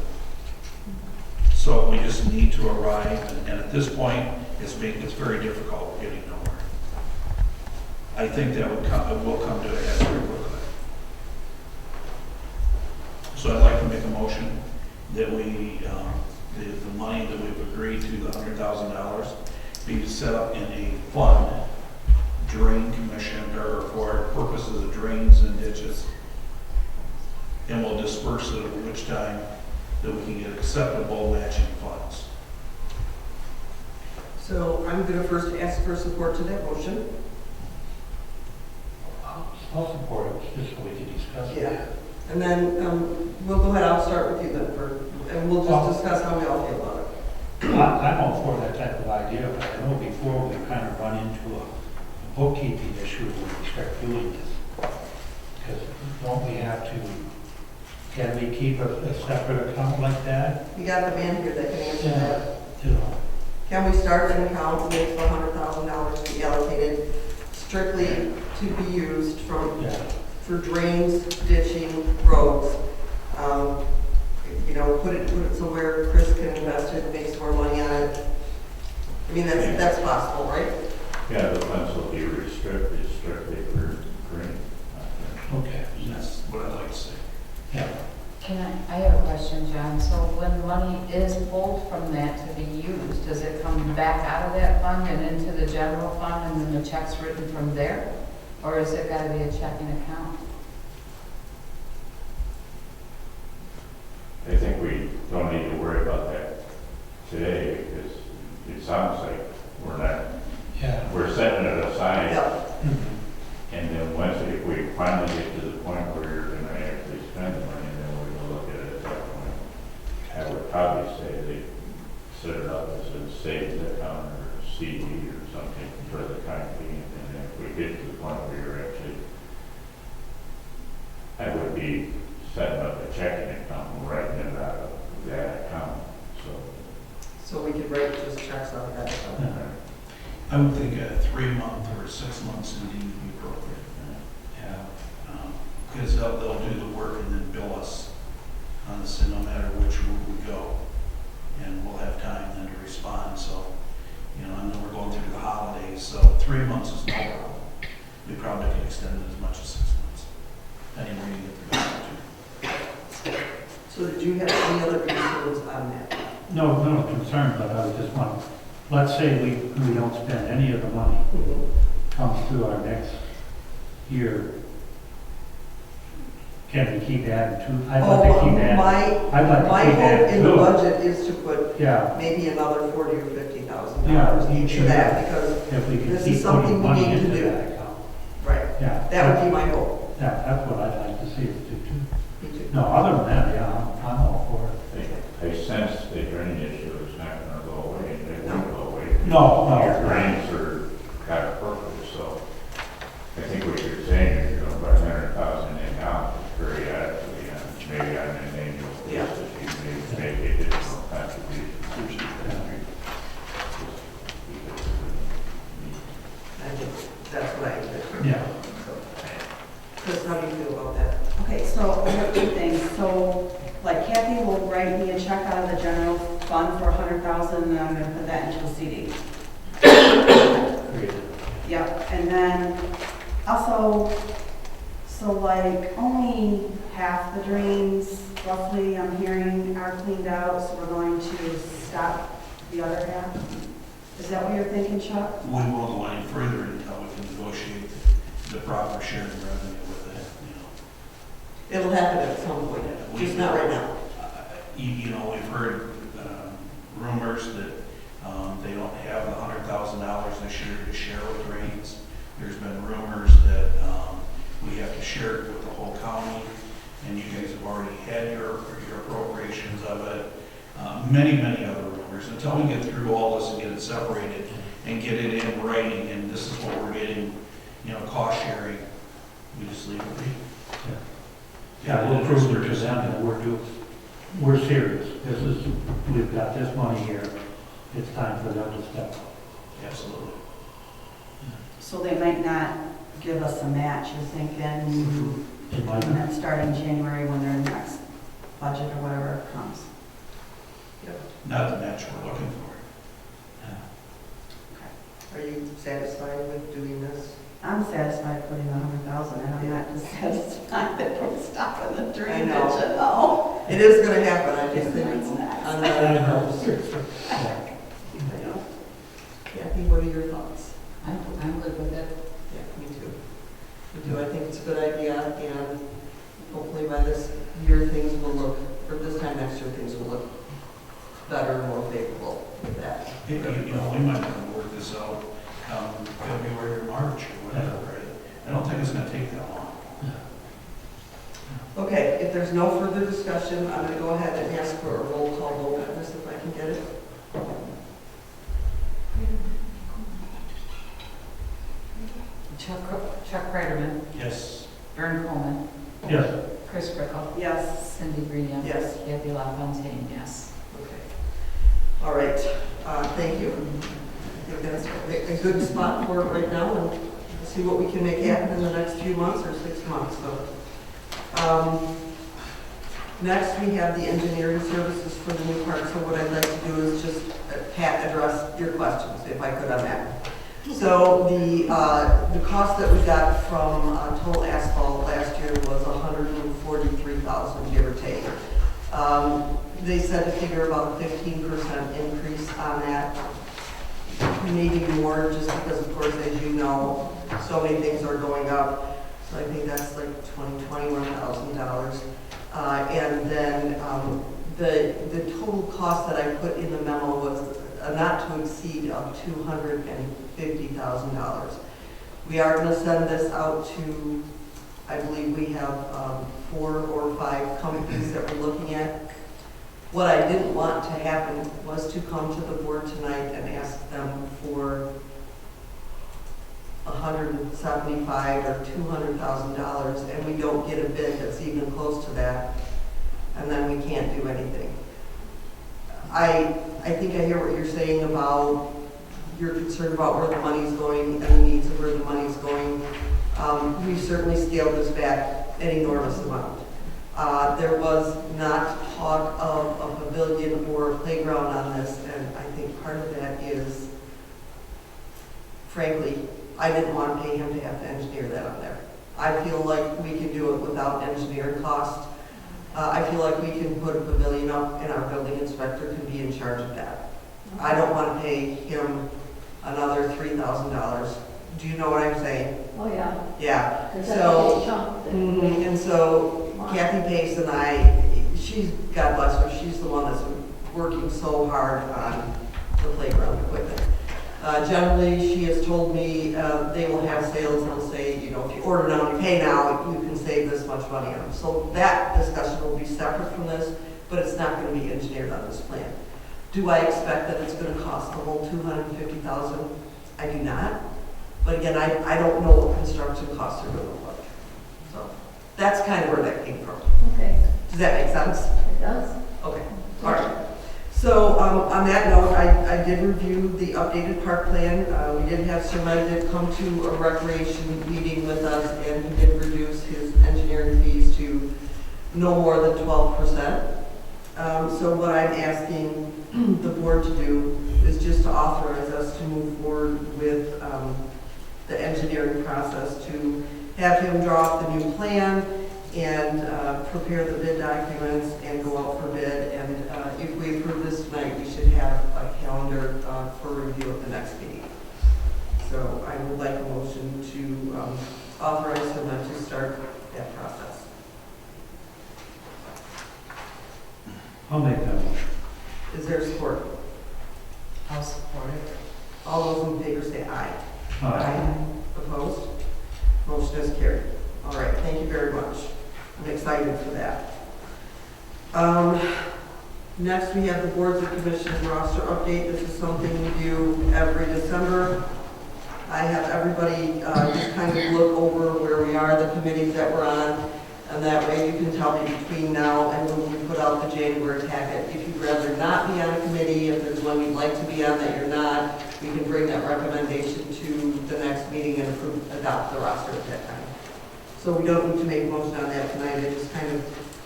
Speaker 4: So we just need to arrive, and at this point, it's very difficult getting nowhere. I think that it will come to a head very quickly. So I'd like to make a motion that we, the money that we've agreed to, the $100,000, be set up in a fund, drain commission, or for purposes of drains and ditches. And we'll disperse it at which time that we can get acceptable matching funds.
Speaker 1: So I'm going to first ask for support to that motion.
Speaker 9: I'll support it, just so we can discuss it.
Speaker 1: Yeah. And then we'll go ahead, I'll start with you then, and we'll just discuss how we all feel about it.
Speaker 9: I'm all for that type of idea, but I know before we kind of run into a bookkeeping issue when we start doing this. Because don't we have to, can we keep a separate account like that?
Speaker 1: You got the man here that can answer that.
Speaker 9: You know,
Speaker 1: Can we start an account with $100,000 to be allocated strictly to be used for drains, ditching, roads? You know, put it somewhere Chris can invest it and make some more money on it. I mean, that's possible, right?
Speaker 6: Yeah, the funds will be restricted strictly for green.
Speaker 9: okay.
Speaker 4: And that's what I'd like to say.
Speaker 9: Yeah.
Speaker 2: I have a question, John. So when money is pulled from that to be used, does it come back out of that fund and into the general fund and then the check's written from there? Or is it gotta be a checking account?
Speaker 6: I think we don't need to worry about that today because it sounds like we're setting it aside.
Speaker 1: Yep.
Speaker 6: And then if we finally get to the point where you're going to actually spend the money, then we're going to look at it at that point. I would probably say they set it up as a savings account or a CD or something for the time being. And then if we get to the point where you're actually, I would be setting up a checking account and writing it out of that account.
Speaker 1: So we could write just checks out of that account.
Speaker 4: I would think a 3-month or 6-month CD would be appropriate.
Speaker 9: Yeah.
Speaker 4: Because they'll do the work and then bill us on this, no matter which route we go. And we'll have time then to respond. So, you know, I know we're going through the holidays, so 3 months is no problem. We probably can extend it as much as 6 months. Anywhere you get the budget to.
Speaker 1: So did you have any other concerns on that?
Speaker 9: No concern, but I was just wondering, let's say we don't spend any of the money, comes through our next year. Can we keep adding to? I'd like to keep adding.
Speaker 1: My hope in the budget is to put
Speaker 9: Yeah.
Speaker 1: maybe another $40,000 or $50,000
Speaker 9: Yeah,
Speaker 1: into that, because
Speaker 9: If we can
Speaker 1: this
Speaker 9: keep
Speaker 1: is something
Speaker 9: putting
Speaker 1: we
Speaker 9: money
Speaker 1: need to
Speaker 9: into
Speaker 1: do.
Speaker 9: that account.
Speaker 1: Right,
Speaker 9: Yeah.
Speaker 1: that would be my hope.
Speaker 9: Yeah, that's what I'd like to see us do too.
Speaker 1: Me too.
Speaker 9: No, other than that, yeah, I'm all for it.
Speaker 6: I sense the drain issue is not going to go away. It won't go away.
Speaker 9: No.
Speaker 6: Your drains are got a purpose, so I think what you're saying is you're going to put 100,000 in now periodically, and maybe on an annual basis, you may make additional contributions.
Speaker 1: I think that's what I envision.
Speaker 9: Yeah.
Speaker 1: Chris, how do you feel about that?
Speaker 8: Okay, so I have two things. So, like Kathy will write me a check out of the general fund for 100,000, and I'm gonna put that into a CD.
Speaker 9: Great.
Speaker 8: Yep, and then Also, so like only half the drains roughly I'm hearing are cleaned out, so we're going to stop the other half. Is that what you're thinking, Chuck?
Speaker 4: We won't go any further until we can negotiate the proper sharing revenue with it,
Speaker 1: It'll happen at some point, just not right now.
Speaker 4: You know, we've heard rumors that they don't have the $100,000 this year to share with drains. There's been rumors that we have to share it with the whole county, and you guys have already had your appropriations of it. Many other rumors. Until we get through all this and get it separated and get it in writing, and this is what we're getting, you know, cost sharing, we just leave it be.
Speaker 9: Yeah, we'll prove it to them that we're serious. We've got this money here. It's time for them to step up.
Speaker 4: Absolutely.
Speaker 8: So they might not give us a match, you're thinking,
Speaker 9: It might
Speaker 8: and
Speaker 9: not.
Speaker 8: then starting January when their next budget or whatever comes.
Speaker 4: Not the match we're looking for.
Speaker 1: Are you satisfied with doing this?
Speaker 8: I'm satisfied putting the 100,000 in, I'm not dissatisfied that we're stopping the
Speaker 1: I
Speaker 8: drainage
Speaker 1: know.
Speaker 8: at all.
Speaker 1: It is gonna happen, I just think
Speaker 8: It's
Speaker 1: it's
Speaker 8: next.
Speaker 1: on the
Speaker 9: Yeah.
Speaker 1: Kathy, what are your thoughts?
Speaker 2: I'm good with it.
Speaker 1: Yeah, me too. Me too, I think it's a good idea, and hopefully by this year, things will look, or this time next year, things will look better and more favorable with that.
Speaker 4: You know, we might want to work this out February or March or whatever. Right? I don't think it's going to take that long.
Speaker 1: Okay, if there's no further discussion, I'm gonna go ahead and ask for a roll call vote on this, if I can get it.
Speaker 2: Chuck Reiderman,
Speaker 4: Yes.
Speaker 2: Vern Coleman,
Speaker 9: Yes.
Speaker 2: Chris Crickle,
Speaker 8: Yes,
Speaker 2: Cindy Green,
Speaker 1: Yes.
Speaker 2: Kathy LaFontaine, yes.
Speaker 1: Okay. All right, thank you. I think that's a good spot for it right now, and see what we can make happen in the next few months or 6 months, so. Next, we have the engineering services for the new park, so what I'd like to do is just, Pat, address your questions, if I could on that. So the cost that we got from total asphalt last year was $143,000, give or take. They said to figure about a 15% increase on that, maybe more, just because, of course, as you know, so many things are going up. So I think that's like $21,000. And then the total cost that I put in the memo was a not to exceed of $250,000. We are going to send this out to, I believe we have 4 or 5 companies that we're looking at. What I didn't want to happen was to come to the board tonight and ask them for $175,000 or $200,000, and we don't get a bid that's even close to that, and then we can't do anything. I think I hear what you're saying about, you're concerned about where the money's going and the needs of where the money's going. We've certainly scaled this back an enormous amount. There was not talk of a pavilion or a playground on this, and I think part of that is, frankly, I didn't want to pay him to have to engineer that on there. I feel like we can do it without engineering costs. I feel like we can put a pavilion up and our building inspector can be in charge of that. I don't want to pay him another $3,000. Do you know what I'm saying?
Speaker 3: Oh, yeah.
Speaker 1: Yeah.
Speaker 3: There's
Speaker 1: So,
Speaker 3: a big chunk that-
Speaker 1: and so Kathy Pace and I, she's, God bless her, she's the one that's working so hard on the playground equipment. Generally, she has told me they will have sales, they'll say, you know, if you order now, you pay now, you can save this much money on them. So that discussion will be separate from this, but it's not going to be engineered on this plan. Do I expect that it's going to cost the whole $250,000? I do not. But again, I don't know what construction costs are going to look like. So that's kind of where that came from.
Speaker 3: Okay,
Speaker 1: Does that make sense?
Speaker 3: it does.
Speaker 1: Okay, all right. So on that note, I did review the updated park plan. We did have Sir Mike did come to a recreation meeting with us, and he did reduce his engineering fees to no more than 12%. So what I'm asking the board to do is just to authorize us to move forward with the engineering process to have him draw up the new plan and prepare the bid documents and go out for bid. And if we approve this tonight, we should have a calendar for review at the next meeting. So I would like a motion to authorize him then to start that process.
Speaker 9: I'll make that motion.
Speaker 1: Is there support?
Speaker 2: I'll support it.
Speaker 1: All those in favor say aye.
Speaker 9: Aye.
Speaker 1: Opposed? Motion is carried. All right, thank you very much. I'm excited for that. Next, we have the boards and commissions roster update. This is something we do every December. I have everybody just kind of look over where we are, the committees that we're on, and that way you can tell me between now and when we put out the January packet. If you'd rather not be on a committee, if there's one you'd like to be on that you're not, we can bring that recommendation to the next meeting and adopt the roster at that time. So we don't need to make a motion on that tonight. It just kind of,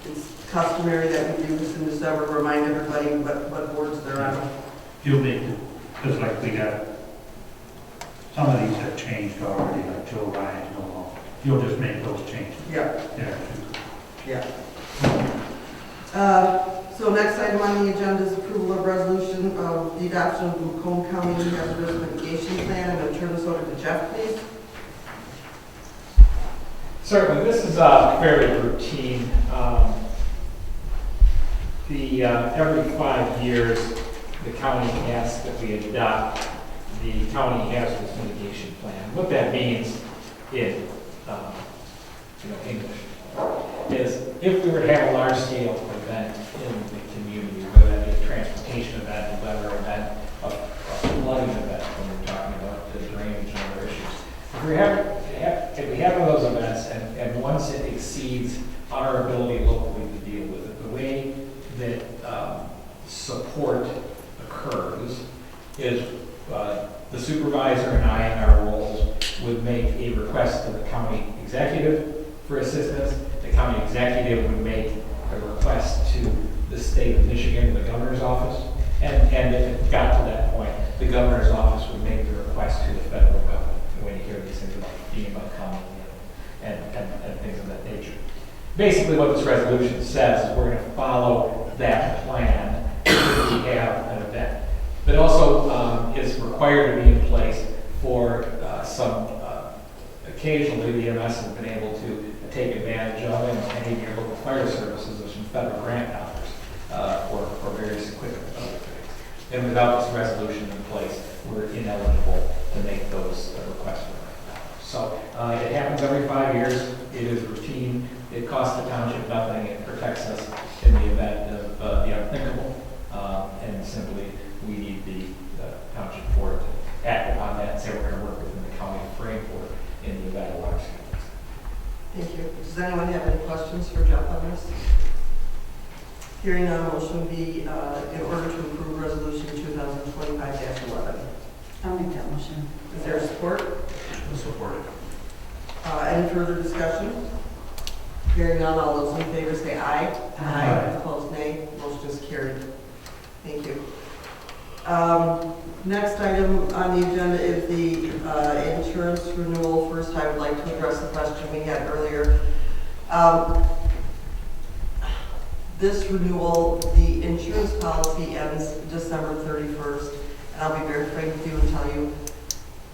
Speaker 1: it's customary that we do this in December, remind everybody what boards they're on.
Speaker 9: You'll make it, because like we got, some of these have changed already, like Joe Ryan, no longer. You'll just make those changes.
Speaker 1: Yeah.
Speaker 9: Yeah.
Speaker 1: So next item on the agenda is approval of resolution of the adoption of the Macomb County Hazardous Mitigation Plan. I'm going to turn this over to Jeff, please.
Speaker 10: Certainly, this is fairly routine. Every 5 years, the county asks that we adopt the county hazardous mitigation plan. What that means in English is if we were to have a large-scale event in the community, whether that be a transportation event, a weather event, a flooding event, when we're talking about the drainage and other issues. If we have one of those events and once it exceeds our ability locally to deal with it, the way that support occurs is the supervisor and I in our roles would make a request to the county executive for assistance. The county executive would make a request to the state of Michigan, the governor's office. And if it got to that point, the governor's office would make the request to the federal government. When you hear these things about FEMA coming and things of that nature. Basically what this resolution says is we're going to follow that plan if we have an event. But also is required to be in place for occasionally the EMS has been able to take advantage of, and even your local fire services, there's some federal grant dollars for various equipment and other things. And without this resolution in place, we're ineligible to make those requests for grant dollars. So it happens every 5 years. It is routine. It costs the township nothing. It protects us in the event of the unthinkable. And simply, we need the township board to act upon that and say we're going to work within the county framework in the event of large scale.
Speaker 1: Thank you. Does anyone have any questions for Jeff on this? Hearing none, motion would be in order to approve resolution 2025-11.
Speaker 8: I'll make that motion.
Speaker 1: Is there support?
Speaker 4: I'll support it.
Speaker 1: Any further discussion? Hearing none, all those in favor say aye.
Speaker 9: Aye.
Speaker 1: Opposed, nay. Motion is carried. Thank you. Next item on the agenda is the insurance renewal. First, I would like to address the question we had earlier. This renewal, the insurance policy ends December 31st, and I'll be very frank with you and tell you,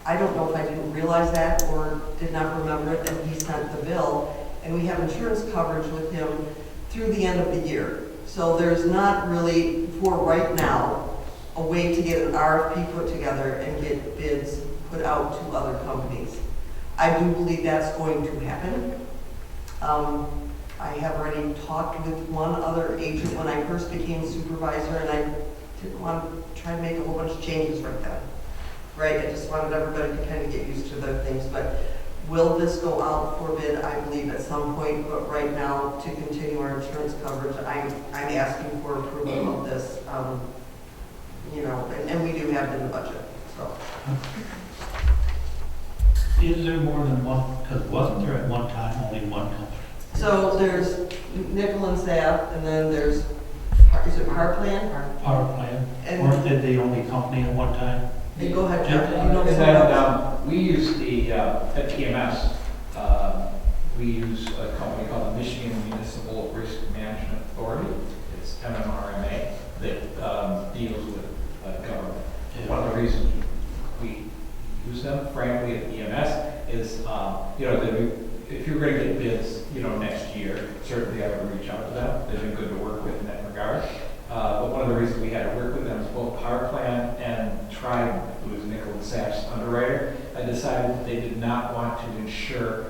Speaker 1: I don't know if I didn't realize that or did not remember it, and he sent the bill, and we have insurance coverage with him through the end of the year. So there's not really, for right now, a way to get an RFP put together and get bids put out to other companies. I do believe that's going to happen. I have already talked with one other agent when I first became supervisor, and I didn't want to try to make a whole bunch of changes right then. Right, I just wanted everybody to kind of get used to their things, but will this go out for bid? I believe at some point, but right now, to continue our insurance coverage, I'm asking for approval of this, and we do have it in the budget, so.
Speaker 9: Is there more than one? Because wasn't there at one time only one company?
Speaker 1: So there's Nickel and Sap, and then there's, is it Power Plan?
Speaker 9: Power plant?
Speaker 1: And-
Speaker 9: Weren't they the only company at one time?
Speaker 1: Hey, go ahead, Jeff. You know
Speaker 10: And
Speaker 1: something
Speaker 10: then,
Speaker 1: else?
Speaker 10: we use at EMS, we use a company called the Michigan Municipal Risk Management Authority. It's MMRMA that deals with government. One of the reasons we use them, frankly, at EMS is, if you're going to get bids, next year, certainly I would reach out to them. They've been good to work with in that regard. But one of the reasons we had to work with them is both Power Plant and Trident, who is Nicholas Sachs' underwriter, decided that they did not want to insure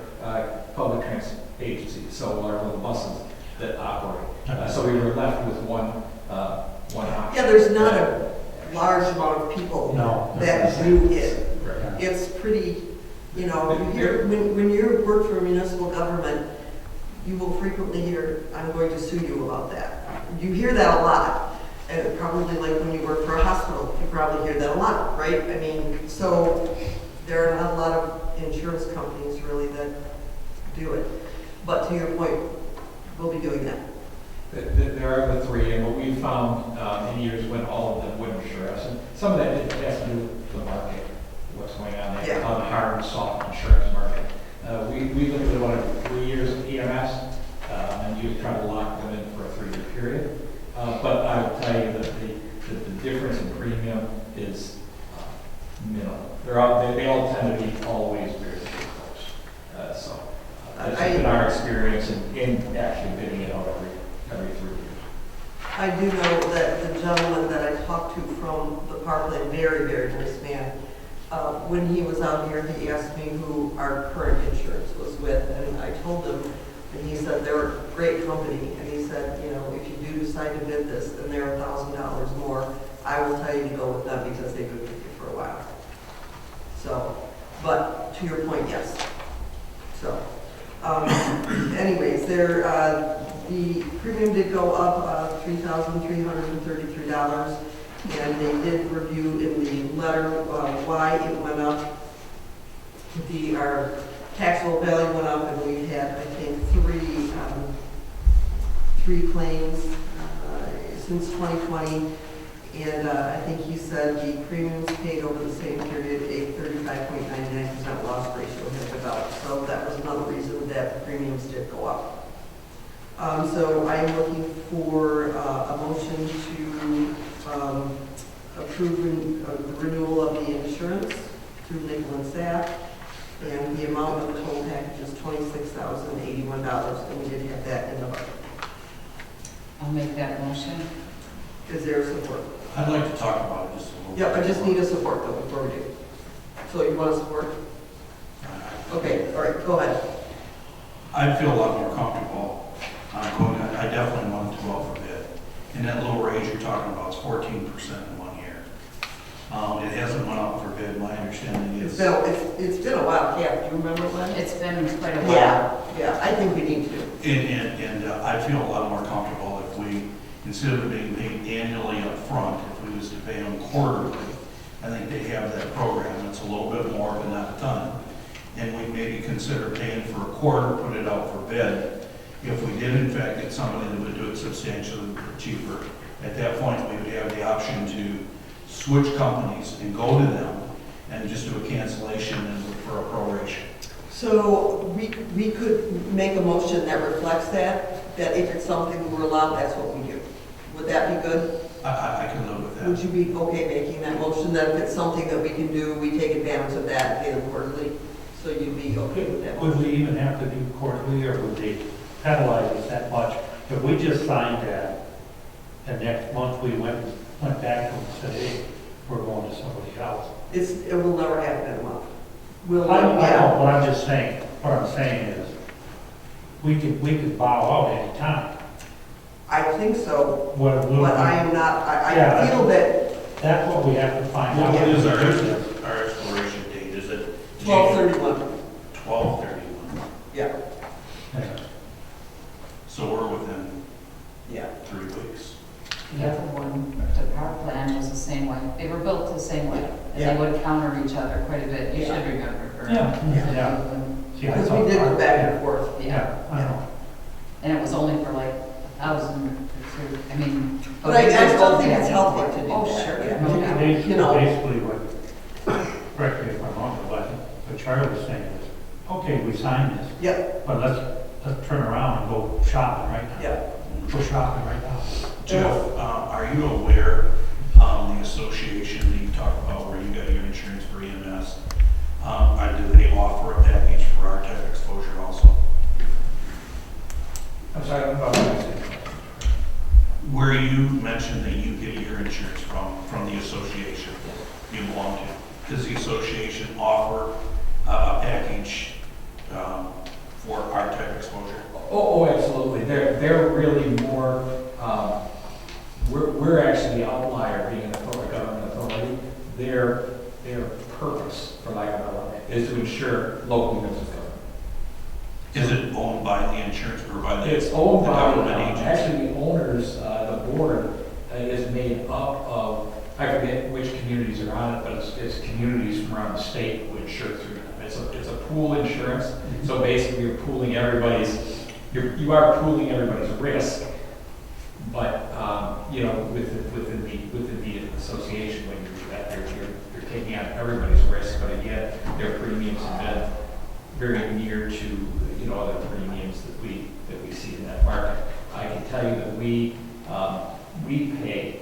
Speaker 10: public transit agencies, so our little buses that operate. So we were left with one option.
Speaker 1: Yeah, there's not a large amount of people
Speaker 9: No.
Speaker 1: that do it.
Speaker 10: Right.
Speaker 1: It's pretty, you hear, when you work for a municipal government, you will frequently hear, I'm going to sue you about that. You hear that a lot. And probably like when you work for a hospital, you probably hear that a lot, right? I mean, so there are not a lot of insurance companies really that do it. But to your point, we'll be doing that.
Speaker 10: There are the three, and what we found in years when all of them would insure us, and some of that has to do with the market, what's going on there,
Speaker 1: Yeah.
Speaker 10: the hard and soft insurance market. We looked at one of 3 years of EMS, and you try to lock them in for a 3-year period. But I will tell you that the difference in premium is minimal. They all tend to be always very, very close. So that's been our experience in actually bidding it out every 3 years.
Speaker 1: I do know that the gentleman that I talked to from the Parkland, very, very nice man, when he was out here, he asked me who our current insurance was with, and I told him, and he said they're a great company, and he said, if you do decide to bid this, and they're $1,000 more, I will tell you to go with them because they've been with you for a while. So, but to your point, yes. So, anyways, the premium did go up $3,333, and they did review in the letter why it went up. Our taxable value went up, and we had, I think, three claims since 2020. And I think he said the premiums paid over the same period, a 35.99% loss ratio had developed. So that was another reason that premiums did go up. So I am looking for a motion to approve the renewal of the insurance through Nicholas Sachs. And the amount of the total package is $26,081, and we did have that in the budget.
Speaker 2: I'll make that motion.
Speaker 1: Is there support?
Speaker 4: I'd like to talk about it just a little bit.
Speaker 1: Yep, I just need a support though before we do. So you want to support? Okay, all right, go ahead.
Speaker 4: I'd feel a lot more comfortable going, I definitely want to go out for bid. And that little raise you're talking about is 14% in 1 year. It hasn't went out for bid, my understanding is.
Speaker 1: It's been a while, yeah, do you remember when?
Speaker 2: It's been quite a while.
Speaker 1: Yeah, I think we need to.
Speaker 4: And I feel a lot more comfortable if we, instead of being paid annually up front, if we was to pay them quarterly. I think they have that program, it's a little bit more, but not a ton. And we maybe consider paying for a quarter, put it out for bid. If we did in fact get somebody that would do it substantially cheaper, at that point, we would have the option to switch companies and go to them and just do a cancellation and look for a proration.
Speaker 1: So we could make a motion that reflects that if it's something we're allowed, that's what we do. Would that be good?
Speaker 4: I can live with
Speaker 1: Would
Speaker 4: that.
Speaker 1: you be okay making that motion that if it's something that we can do, we take advantage of that and pay them quarterly? So you'd be okay with that
Speaker 9: Would
Speaker 1: motion?
Speaker 9: we even have to do quarterly, or would they penalize us that much? If we just signed that, and next month we went back to them and said, hey, we're going to somebody else.
Speaker 1: It will never happen in a month.
Speaker 9: I know, what I'm just saying, what I'm saying is, we could bow out any time.
Speaker 1: I think so,
Speaker 9: What will
Speaker 1: but I
Speaker 9: be-
Speaker 1: am not, I
Speaker 9: Yeah,
Speaker 1: feel that
Speaker 9: That's what we have to find out.
Speaker 4: What is our
Speaker 9: Business.
Speaker 4: expiration date? Is it
Speaker 1: 12/31,
Speaker 4: 12/31?
Speaker 1: yeah,
Speaker 9: Yeah.
Speaker 4: So we're within
Speaker 1: yeah.
Speaker 4: 3 weeks.
Speaker 2: The other one, the power plant was the same way. They were built the same way. And
Speaker 1: Yeah.
Speaker 2: they would counter each other quite a bit. You should remember.
Speaker 9: Yeah.
Speaker 1: Yeah. See,
Speaker 9: I
Speaker 1: because
Speaker 9: thought-
Speaker 1: we did go back and forth.
Speaker 9: Yeah, I know.
Speaker 2: And it was only for like 1,000 or two. I mean.
Speaker 1: But I
Speaker 2: we
Speaker 1: still
Speaker 2: both
Speaker 1: think
Speaker 2: had
Speaker 1: it's
Speaker 2: to-
Speaker 1: healthy to do
Speaker 2: Oh,
Speaker 1: that,
Speaker 2: sure.
Speaker 1: yeah.
Speaker 2: No doubt.
Speaker 1: You know.
Speaker 9: Basically, what what Charlie was saying is, okay, we signed this,
Speaker 1: Yep,
Speaker 9: but let's turn around and go shopping right now.
Speaker 1: yep.
Speaker 9: Go shopping right now.
Speaker 4: Jeff, are you aware, the association that you talked about where you got your insurance for EMS, do they offer a package for our type exposure also?
Speaker 10: I'm sorry, I'm about to.
Speaker 4: Where you mentioned that you get your insurance from the association you belong to, does the association offer a package for our type exposure?
Speaker 10: Oh, absolutely. They're really more, we're actually the outlier being an authority, government authority. Their purpose, for lack of a better word, is to ensure local business government.
Speaker 4: Is it owned by the insurance or by the?
Speaker 10: It's owned
Speaker 4: the
Speaker 10: by,
Speaker 4: government agency?
Speaker 10: actually the owners, the board is made up of, I forget which communities are on it, but it's communities from around the state who insure through them. It's a pool insurance, so basically you're pooling everybody's, you are pooling everybody's risk, but, you know, within the association, when you do that, you're taking out everybody's risk, but again, their premiums have been very near to, you know, other premiums that we see in that market. I can tell you that we pay,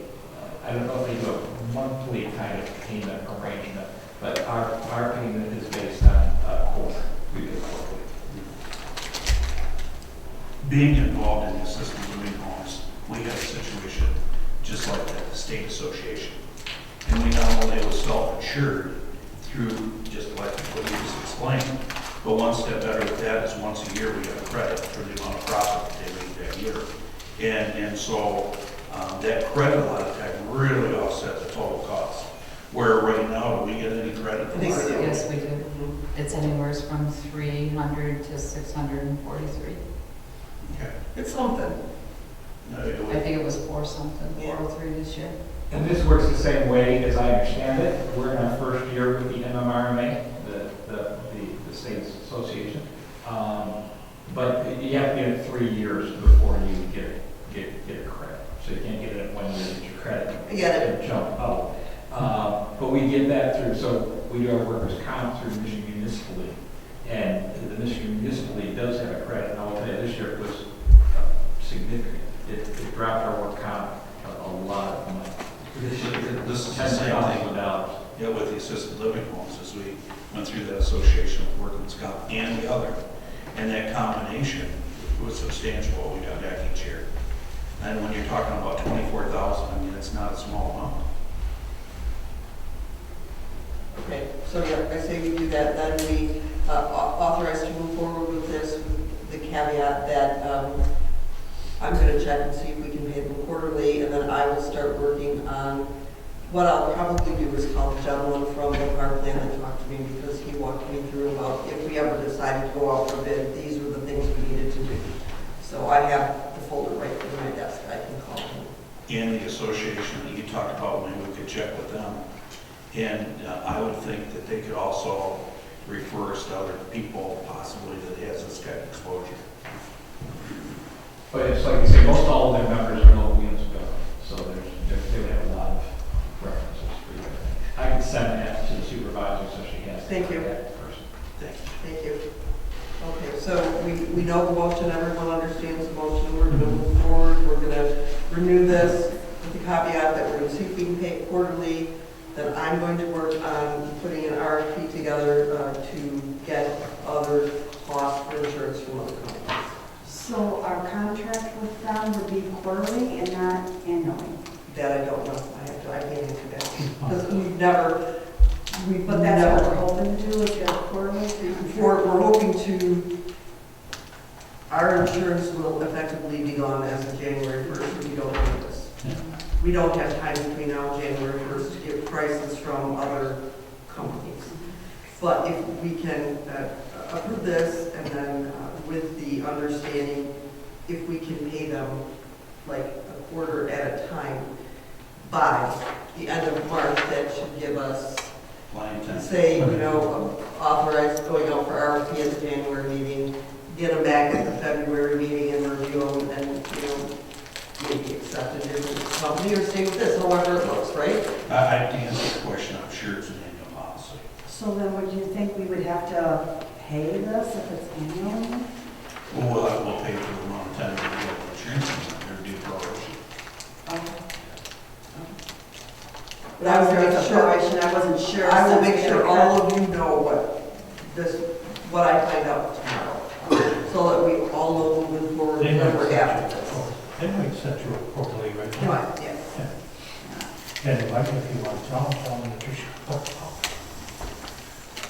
Speaker 10: I don't know if they do a monthly kind of payment arrangement, but our payment is based on quarter. We pay quarterly.
Speaker 4: Being involved in the assisted living homes, we have a situation just like that, the state association. And we not only was self-insured through, just like what you just explained, but one step better with that is once a year we get a credit for the amount of profit that they made that year. And so that credit a lot of time really offset the total cost. Where right now, do we get any credit for
Speaker 1: Yes,
Speaker 4: that?
Speaker 2: Yes, we do. It's anywhere from 300 to 643.
Speaker 4: Okay.
Speaker 1: It's something.
Speaker 2: I think it was 4 something,
Speaker 1: Yeah.
Speaker 2: 403 this year.
Speaker 10: And this works the same way as I understand it. We're in our first year with the MMRMA, the state association. But you have to get it 3 years before you get a credit. So you can't get it in 1 year to get your credit.
Speaker 1: I get it.
Speaker 10: And jump out. But we get that through, so we do our workers' comp through Michigan Municipal League. And the Michigan Municipal League does have a credit. And I will tell you, this year it was significant. It dropped our work comp a lot of money.
Speaker 4: This is the
Speaker 10: Tens of
Speaker 4: same
Speaker 10: thousands
Speaker 4: thing
Speaker 10: of dollars.
Speaker 4: yeah, with the assisted living homes as we went through that association with workers' comp and the other. And that combination was substantial what we got back each year. And when you're talking about 24,000, I mean, it's not a small amount.
Speaker 1: Okay, so yeah, I say we do that, then we authorize to move forward with this, with the caveat that I'm gonna check and see if we can pay them quarterly, and then I will start working on, what I'll probably do is call the gentleman from the power plant that talked to me, because he walked me through about if we ever decided to go out for bid, these were the things we needed to do. So I have the folder right in my desk, I can call him.
Speaker 4: In the association that you talked about, maybe we could check with them. And I would think that they could also refer us to other people possibly that has this kind of exposure.
Speaker 10: But it's like you say, most all of their members are local units of government, so they would have a lot of references for you. I can send that to the supervisor so she has.
Speaker 1: Thank you.
Speaker 10: That person.
Speaker 4: Thank you.
Speaker 1: Thank you. Okay, so we know the motion, everyone understands the motion, we're gonna move forward, we're gonna renew this with the caveat that we're gonna see if we can pay it quarterly, then I'm going to work on putting an RFP together to get other costs for insurance from other companies.
Speaker 8: So our contract with them would be quarterly and not annually.
Speaker 1: That I don't know, I can't answer that, because we've never,
Speaker 8: But that's what we're hoping to do, is get quarterly.
Speaker 1: we're hoping to, our insurance will effectively be gone as of January 1st if we don't do this. We don't have time between now and January 1st to get prices from other companies. But if we can approve this and then with the understanding, if we can pay them like a quarter at a time by the end of March, that should give us,
Speaker 4: Line 10.
Speaker 1: say, authorize going out for RFP at the January meeting, get them back at the February meeting and review them and, maybe accept a different company or stay with this, however it looks, right?
Speaker 4: I to answer your question, I'm sure it's an annual policy.
Speaker 8: So then would you think we would have to pay this if it's annually?
Speaker 4: Well, we'll pay for the amount of time that we have insurance and their due proration.
Speaker 8: Okay.
Speaker 1: But I will make sure,
Speaker 8: I wasn't sure.
Speaker 1: I will
Speaker 8: since
Speaker 1: make
Speaker 8: we
Speaker 1: sure
Speaker 8: had
Speaker 1: all of you know what I find out tomorrow, so that we all know moving forward
Speaker 9: They
Speaker 1: when
Speaker 9: might
Speaker 1: we're
Speaker 9: set
Speaker 1: after
Speaker 9: you,
Speaker 1: this.
Speaker 9: they might set you appropriately right
Speaker 1: Come
Speaker 9: now.
Speaker 1: on, yes.
Speaker 9: And like if you want to tell them that you're short.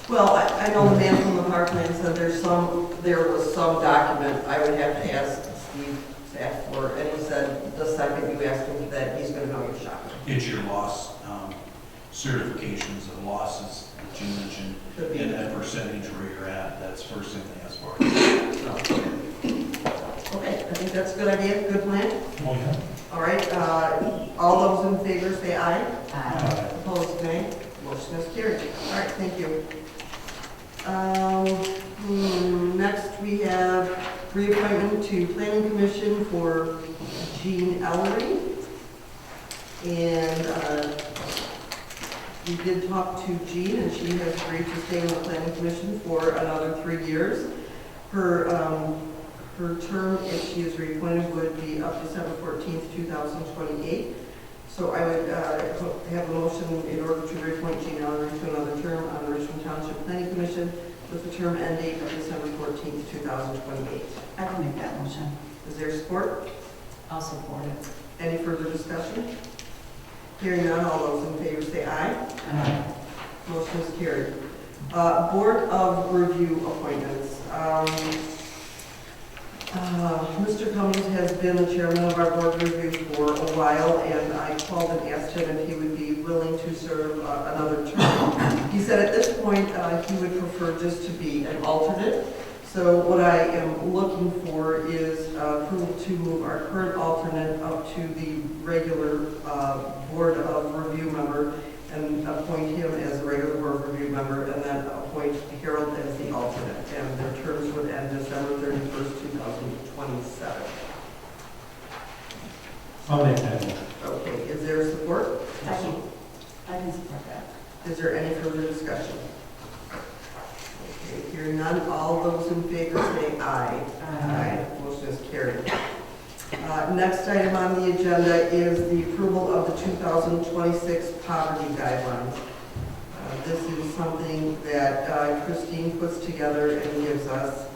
Speaker 1: Well, I know the man from the parkland said there was some document I would have to ask Steve Staff for, and he said the second you ask him for that, he's gonna know your shop.
Speaker 4: It's your loss, certifications of losses that you mentioned,
Speaker 1: Could be.
Speaker 4: and that percentage where you're at, that's first thing they ask for.
Speaker 1: Okay, I think that's a good idea, good plan.
Speaker 9: Oh, yeah.
Speaker 1: All right, all those in favor say aye.
Speaker 2: Uh,
Speaker 1: Opposed, nay. Motion is carried. All right, thank you. Next, we have reappointment to Planning Commission for Jean Ellery. And we did talk to Jean, and she has agreed to stay on the Planning Commission for another 3 years. Her term, if she is reappointed, would be up December 14th, 2028. So I would have a motion in order to reappoint Jean Ellery to another term on the Richmond Township Planning Commission with the term end date of December 14th, 2028.
Speaker 8: I can make that motion.
Speaker 1: Is there support?
Speaker 2: I'll support it.
Speaker 1: Any further discussion? Hearing none, all those in favor say aye. Motion is carried. Board of Review appointments. Mr. Cummings has been the chairman of our board of review for a while, and I called and asked him if he would be willing to serve another term. He said at this point, he would prefer just to be an alternate. So what I am looking for is approval to move our current alternate up to the regular board of review member and appoint him as a regular board of review member, and then appoint Harold as the alternate. And their terms would end December 31st, 2027.
Speaker 9: I'll make that motion.
Speaker 1: Okay, is there support?
Speaker 8: I can support that.
Speaker 1: Is there any further discussion? Okay, hearing none, all those in favor say aye. Aye. Motion is carried. Next item on the agenda is the approval of the 2026 poverty guidelines. This is something that Christine puts together and gives us.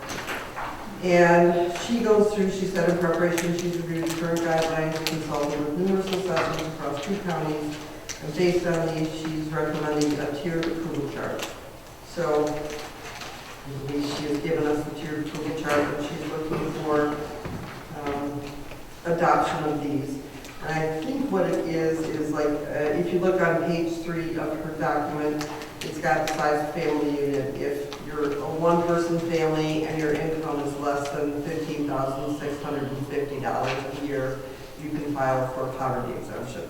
Speaker 1: And she goes through, she said in preparation, she's reviewed current guidelines, consulted with numerous assessments across 2 counties, and based on these, she's recommending a tiered approval chart. So she has given us the tiered approval chart, and she's looking for adoption of these. And I think what it is like, if you look on page 3 of her document, it's got the size of family unit. If you're a one-person family and your income is less than $15,650 a year, you can file for a poverty exemption.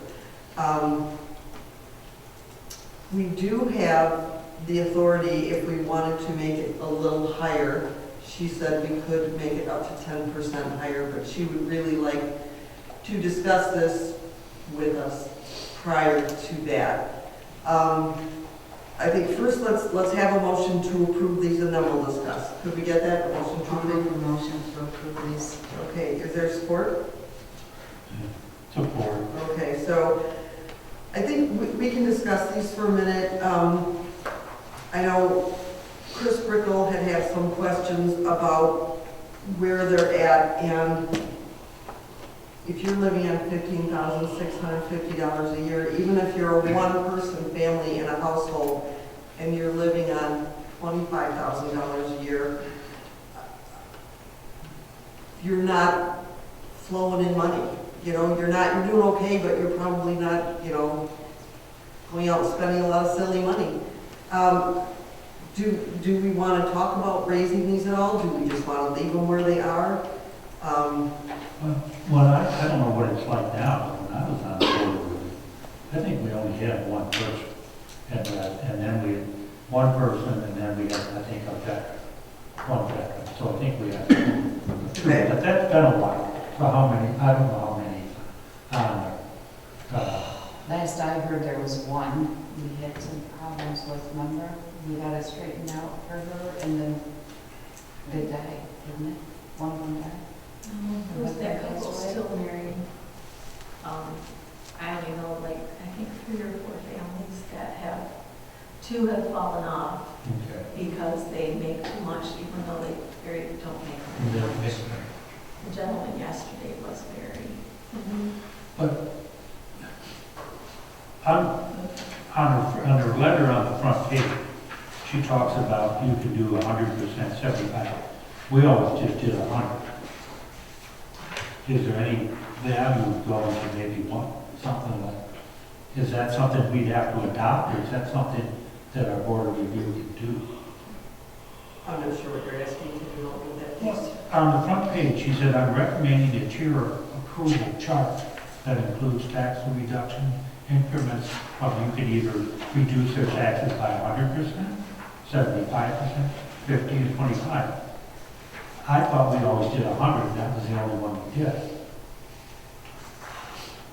Speaker 1: We do have the authority, if we wanted to make it a little higher. She said we could make it up to 10% higher, but she would really like to discuss this with us prior to that. I think first let's have a motion to approve these and then we'll discuss. Could we get that? A motion to
Speaker 2: I'll make
Speaker 1: approve?
Speaker 2: a motion to approve these.
Speaker 1: Okay, is there support?
Speaker 9: Support.
Speaker 1: Okay, so I think we can discuss these for a minute. I know Chris Brickle had some questions about where they're at, and if you're living on $15,650 a year, even if you're a one-person family in a household and you're living on $25,000 a year, you're not flowing in money. You know, you're doing okay, but you're probably not, going out and spending a lot of silly money. Do we want to talk about raising these at all? Do we just want to leave them where they are?
Speaker 9: Well, I don't know what it's like now, but when I was on the board, I think we only had one person. And then we had one person, and then we had, I think, one veteran. So I think we had two.
Speaker 1: Okay.
Speaker 9: But that's been a while. So how many, I don't know how many on there.
Speaker 2: Last last I heard, there was one. We had some problems with, remember? We got it straightened out for her, and then they died, didn't it? One of them died.
Speaker 3: Who's that couple still married? I only know like, I think 3 or 4 families that have, 2 have fallen off
Speaker 9: Okay.
Speaker 3: because they make too much, even though they don't make
Speaker 9: Yeah,
Speaker 3: much.
Speaker 9: yes.
Speaker 3: The gentleman yesterday was very.
Speaker 9: But on her letter on the front page, she talks about you can do 100% 75. We always just did 100. Is there any value going to maybe one, something like, is that something we'd have to adopt, or is that something that our board of review can do?
Speaker 1: I'm not sure what you're asking, can you help me with that, please?
Speaker 9: On the front page, she said, I'm recommending a tier approval chart that includes tax reduction increments of you can either reduce their taxes by 100%, 75%, 50, and 25. I thought we always did 100, that was the only one we did.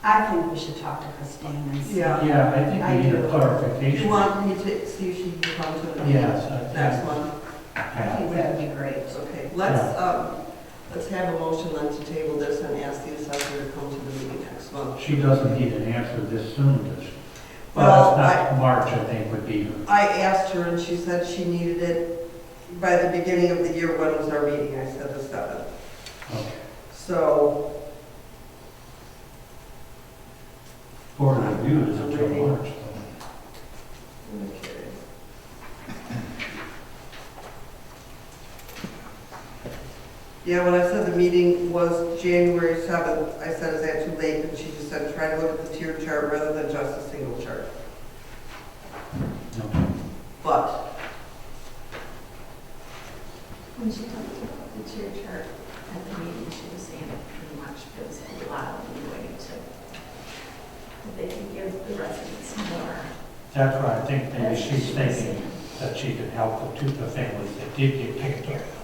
Speaker 8: I think we should talk to Christine and see.
Speaker 1: Yeah.
Speaker 9: Yeah, I think we need a
Speaker 1: Do
Speaker 9: clarification.
Speaker 1: you want me to see if she can come to the meeting
Speaker 9: Yes,
Speaker 1: next month?
Speaker 8: I
Speaker 9: Yeah.
Speaker 8: think that would be great.
Speaker 1: Okay, let's have a motion then to table this and ask the assessor to come to the meeting next month.
Speaker 9: She doesn't need an answer this soon, does she?
Speaker 1: Well,
Speaker 9: Well, that's not March, I think, would be.
Speaker 1: I asked her and she said she needed it by the beginning of the year. When was our meeting? I said the 7th.
Speaker 9: Okay.
Speaker 1: So,
Speaker 9: Board of Review is until March.
Speaker 1: okay. Yeah, when I said the meeting was January 7th, I said, is that too late? And she just said, try to look at the tier chart rather than just a single chart.
Speaker 9: Okay.
Speaker 1: But,
Speaker 3: When she talked about the tier chart at the meeting, she was saying it pretty much gives a lot of leeway to, that they can give the residents more.
Speaker 9: That's why I think maybe
Speaker 3: That's what
Speaker 9: she's
Speaker 3: she was
Speaker 9: thinking
Speaker 3: saying.
Speaker 9: that she can help the families that did get kicked off.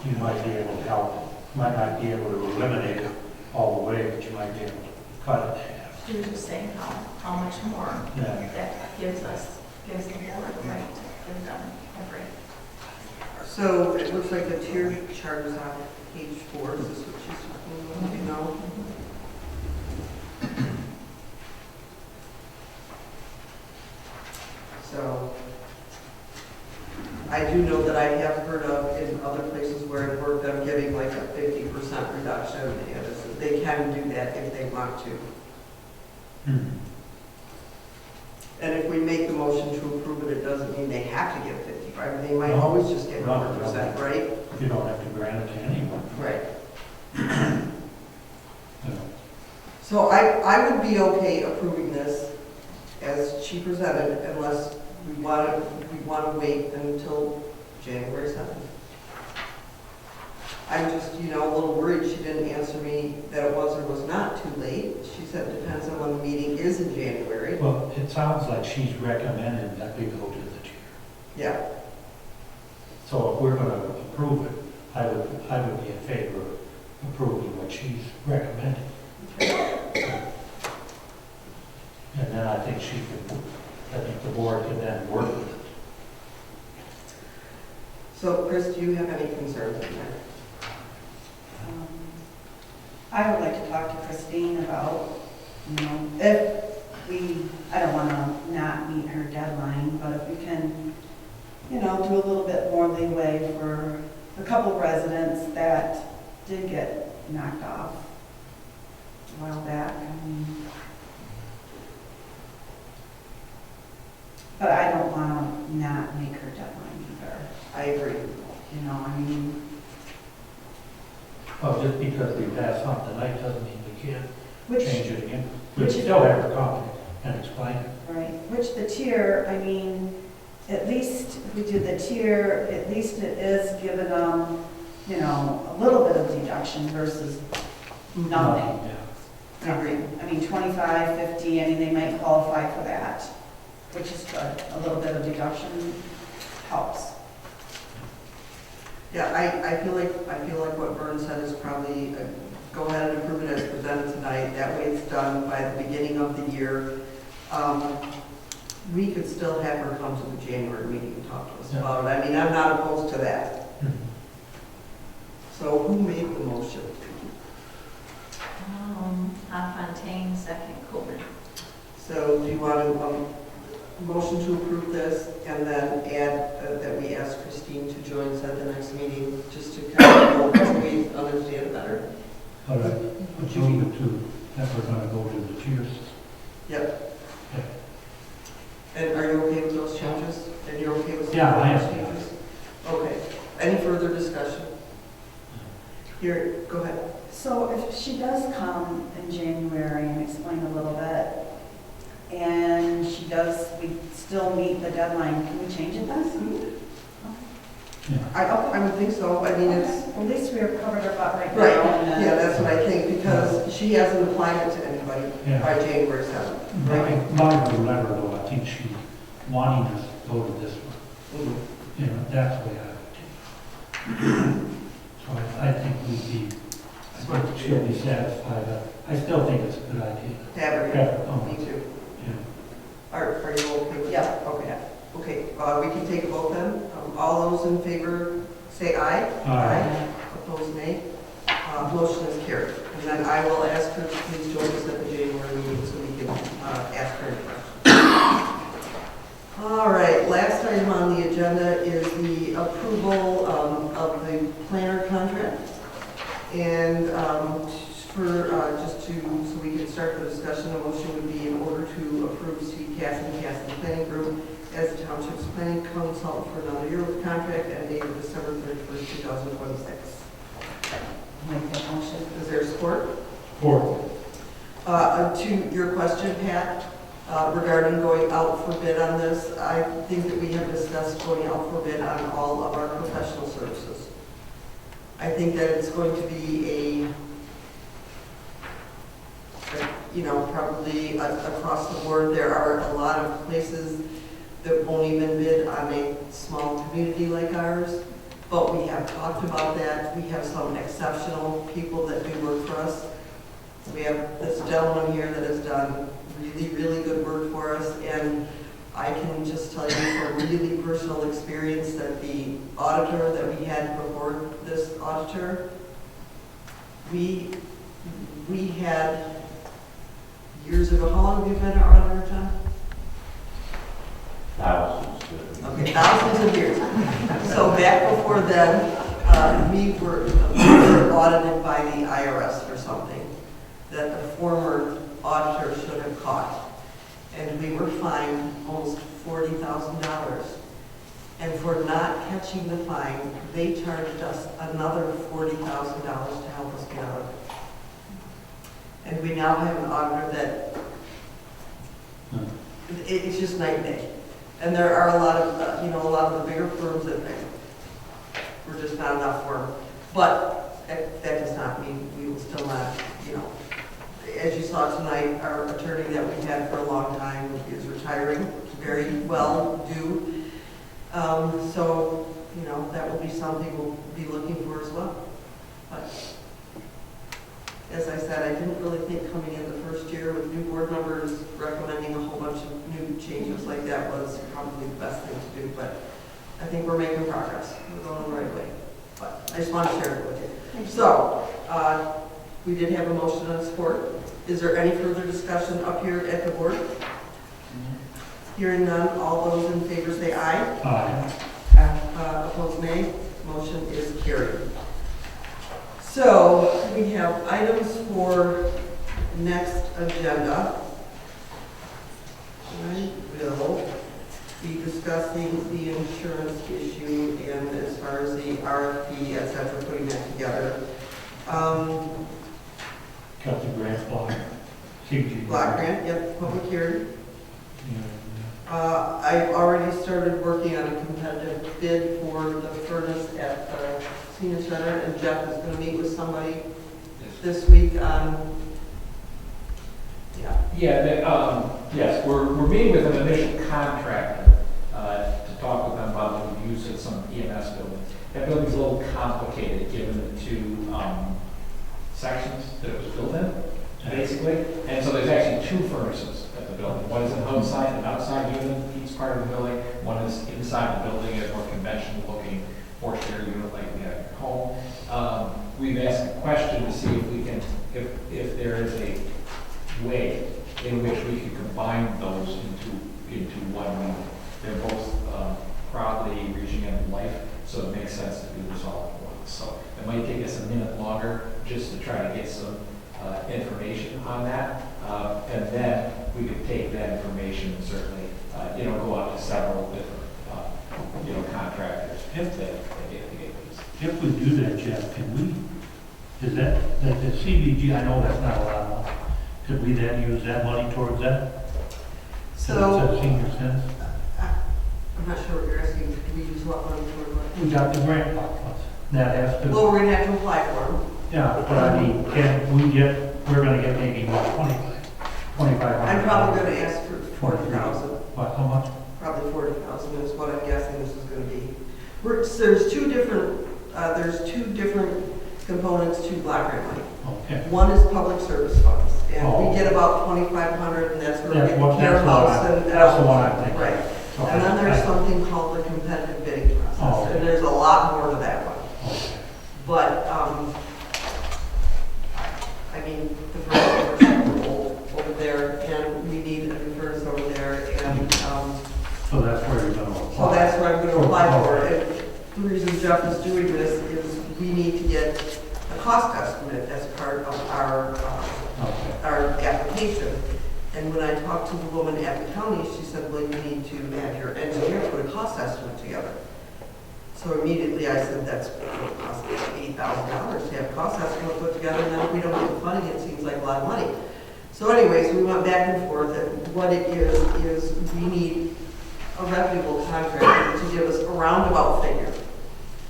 Speaker 9: You might be able to help, might not be able to eliminate it all the way, but you might be able to cut it in half.
Speaker 3: She was just saying how much more
Speaker 9: Yeah.
Speaker 3: that gives the board the right to give them every.
Speaker 1: so it looks like the tier chart is on page 4. Is this what she's talking about? Do you know? So, I do know that I have heard of in other places where I've worked, them giving like a 50% reduction, and they can do that if they want to.
Speaker 9: Hmm.
Speaker 1: And if we make the motion to approve it, it doesn't mean they have to give 55. They might
Speaker 9: No.
Speaker 1: always just give
Speaker 9: No.
Speaker 1: 100%, right?
Speaker 9: You don't have to grant it to anyone.
Speaker 1: Right.
Speaker 9: You know.
Speaker 1: So I would be okay approving this as she presented unless we want to wait until January 7th. I'm just, a little worried she didn't answer me that it was or was not too late. She said it depends on when the meeting is in January.
Speaker 9: Well, it sounds like she's recommending that we go to the tier.
Speaker 1: Yeah.
Speaker 9: So if we're going to approve it, I would be in favor of approving what she's recommending. And then I think the board can then work with it.
Speaker 1: So Chris, do you have any concerns in there?
Speaker 8: I would like to talk to Christine about, if I don't want to not meet her deadline, but if we can, do a little bit more leeway for a couple residents that did get knocked off a while back. But I don't want to not make her deadline either.
Speaker 1: I agree.
Speaker 9: Well, just because we passed something tonight doesn't mean we can't
Speaker 8: Which,
Speaker 9: change it again. We still have to come and explain it.
Speaker 8: right, which the tier, at least if we do the tier, at least it is giving them, a little bit of deduction versus nothing.
Speaker 9: Yeah.
Speaker 1: I agree.
Speaker 8: 25, 50, they might qualify for that, which is good. A little bit of deduction helps.
Speaker 1: Yeah, I feel like what Vern said is probably, go ahead and approve it as presented tonight. That way it's done by the beginning of the year. we could still have her come to the January meeting and talk to us
Speaker 9: Yeah.
Speaker 1: about it. I mean, I'm not opposed to that. So who made the motion?
Speaker 3: Fontaine, second Coleman.
Speaker 1: So do you want to, motion to approve this and then add that we ask Christine to join us at the next meeting, just to kind of, so we understand it better?
Speaker 9: All right, but you need to, that we're gonna go to the cheers.
Speaker 1: Yep. And are you okay with those changes? And you're okay with
Speaker 9: Yeah, I am.
Speaker 1: those changes? Okay. Any further discussion? Here, go ahead.
Speaker 8: So if she does come in January and explain a little bit, and we still meet the deadline, can we change it then?
Speaker 1: I would think so. I mean, it's,
Speaker 8: At least we are covered our butt right now.
Speaker 1: right,
Speaker 8: and then-
Speaker 1: yeah, that's what I think, because she hasn't applied it to anybody
Speaker 9: Yeah.
Speaker 1: by January 7th.
Speaker 9: Right, not the letter though, I think she wanting us to go to this one.
Speaker 1: Mhm.
Speaker 9: You know, that's the way I would take it. So I think we'd be, I think she'll be satisfied. I still think it's a good idea.
Speaker 1: Have her,
Speaker 9: Yeah, oh,
Speaker 1: me too.
Speaker 9: yeah.
Speaker 1: Are you okay with
Speaker 8: Yeah.
Speaker 1: that? Okay. Okay, we can take a vote then. All those in favor, say aye.
Speaker 9: Aye.
Speaker 1: Opposed, nay. Motion is carried. And then I will ask her to please join us at the January meeting so we can ask her any questions. All right, last item on the agenda is the approval of the planner contract. And so we can start the discussion, the motion would be in order to approve Steve Casson Planning Group as the township's planning consultant for another year with contract ending December 31st, 2026.
Speaker 8: Make that motion.
Speaker 1: Is there support?
Speaker 9: Four.
Speaker 1: To your question, Pat, regarding going out for bid on this, I think that we have discussed going out for bid on all of our professional services. I think that it's going to be probably across the board. There are a lot of places that won't even bid on a small community like ours, but we have talked about that. We have some exceptional people that do work for us. We have this gentleman here that has done really, really good work for us, and I can just tell you from really personal experience that the auditor that we had before this auditor, we had years ago. How long have you been our auditor, John?
Speaker 6: Thousands.
Speaker 1: Okay, thousands of years. So back before then, we were audited by the IRS for something that the former auditor should have caught. And we were fined almost $40,000. And for not catching the fine, they charged us another $40,000 to help us get out of it. And we now have an auditor that, it's just night and day. And there are a lot of the bigger firms that we're just not enough for. But that does not mean we will still not, as you saw tonight, our attorney that we've had for a long time is retiring, very well due. So, that will be something we'll be looking for as well. But as I said, I didn't really think coming in the first year with new board members recommending a whole bunch of new changes like that was probably the best thing to do, but I think we're making progress. We're going the right way. But I just want to share it with you. So, we did have a motion on support. Is there any further discussion up here at the board? Hearing none, all those in favor say aye.
Speaker 9: Aye.
Speaker 1: Opposed, nay. Motion is carried. So we have items for next agenda. I will be discussing the insurance issue and as far as the RFP, et cetera, putting that together.
Speaker 9: Got the grant block. CG.
Speaker 1: Block grant, yep, public hearing.
Speaker 9: Yeah.
Speaker 1: I've already started working on a competitive bid for the furnace at the senior center, and Jeff is going to meet with somebody this week on,
Speaker 10: Yes, we're meeting with an initial contractor to talk with them about the use of some EMS buildings. That building's a little complicated, given the two sections that it was built in, basically. And so there's actually two furnaces at the the building. One is an outside and outside unit, each part of the building. One is inside the building, a more conventional looking porch area unit like we have at your home. We've asked a question to see if we can, if there is a way in which we can combine those into one unit. They're both probably reaching end of life, so it makes sense to do this all at once. So it might take us a minute longer just to try to get some information on that, and then we could take that information and certainly, go out to several different, contractors that get these.
Speaker 9: If we do that, Jeff, can we, is that the CBG, I know that's not a lot of money, could we then use that money towards that?
Speaker 1: So,
Speaker 9: Is that senior center?
Speaker 1: I'm not sure what you're asking, do we use what money for what?
Speaker 9: We got the grant funds, that has to.
Speaker 1: Well, we're gonna have to apply for them.
Speaker 9: Yeah, but I mean, we're gonna get maybe what, 2,500?
Speaker 1: I'm probably gonna ask for 40,000.
Speaker 9: What, how much?
Speaker 1: Probably 40,000 is what I'm guessing this is gonna be. There's two different components to block grant money.
Speaker 9: Okay.
Speaker 1: One is public service funds, and
Speaker 9: Oh.
Speaker 1: we get about 2,500, and that's where we get the care
Speaker 9: That's
Speaker 1: house and.
Speaker 9: the one I'm thinking.
Speaker 1: Right.
Speaker 9: Okay.
Speaker 1: And then there's something called the competitive bidding
Speaker 9: Oh,
Speaker 1: process,
Speaker 9: okay.
Speaker 1: and there's a lot more to that one.
Speaker 9: Okay.
Speaker 1: But, I mean, the furnace is old over there, and we need a new furnace over there, and,
Speaker 9: So that's where you're gonna apply.
Speaker 1: so that's where I'm gonna apply for
Speaker 9: Okay.
Speaker 1: it. And the reason Jeff is doing this is we need to get a cost estimate as part of
Speaker 9: Okay.
Speaker 1: our application. And when I talked to the woman at the county, she said, well, you need to have your engineer put a cost estimate together. So immediately I said, that's going to cost $8,000 to have a cost estimate put together, and then if we don't get the funding, it seems like a lot of money. So anyways, we went back and forth, and what it is we need a reputable contractor to give us a roundabout figure.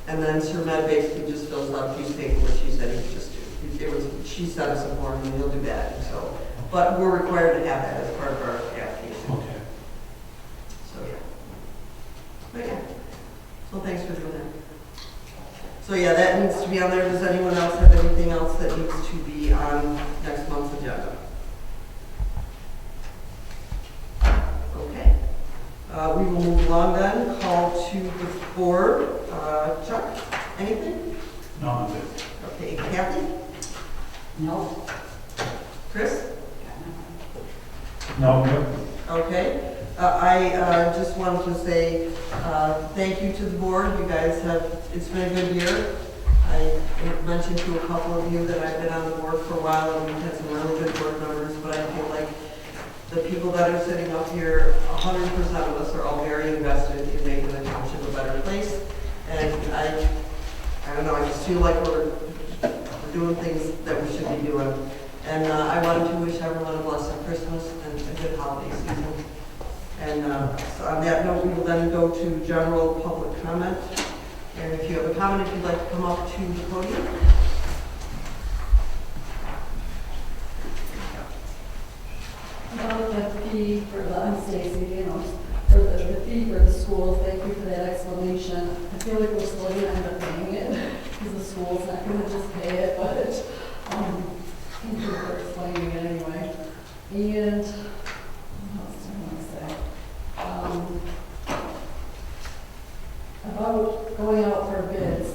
Speaker 1: And then Sir Med basically just fills out a piece of paper, which she said he could just do. She sent us a form, and he'll do that, and so. But we're required to have that as part of our application.
Speaker 9: Okay.
Speaker 1: So, yeah. But yeah, so thanks for doing that. So yeah, that needs to be on there. Does anyone else have anything else that needs to be on next month's agenda? Okay. We will move along then. Call to the board. Chuck, anything?
Speaker 9: No, I'm good.
Speaker 1: Okay, Kathy?
Speaker 2: No.
Speaker 1: Chris?
Speaker 9: No, I'm good.
Speaker 1: Okay. I just wanted to say thank you to the board. You guys it's been a good year. I mentioned to a couple of you that I've been on the board for a while and we've had some really good board members, but I feel like the people that are sitting up here, 100% of us are all very invested in making the township a better place. And I don't know, I just feel like we're doing things that we should be doing. And I wanted to wish everyone a blessed Christmas and a good holiday season. And so on that note, we will then go to general public comment. And if you have a comment, if you'd like to come up to the podium.
Speaker 7: About the fee for the, I'm Stacy, for the fee for the school, thank you for that explanation. I feel like we're still gonna end up paying it, because the school's not gonna just pay it, but, thank you for explaining it anyway. And, what else do I want to say? About going out for bids,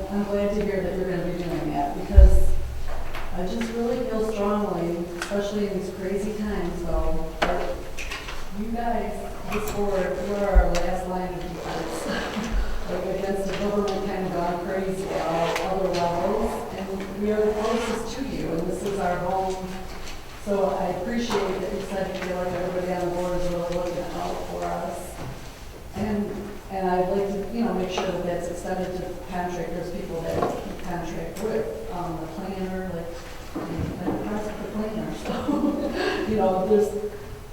Speaker 7: I'm glad to hear that you're gonna be doing that, because I just really feel strongly, especially in these crazy times, though, that you guys, this board, we're our last line of defense. Like against the government kind of gone crazy at all other levels, and we are the closest to you, and this is our home. So I appreciate that you said you feel like everybody on the board is really looking out for us. And I'd like to, make sure that that's extended to contractors, people that we contract with, the planner, like parts of the planner. So,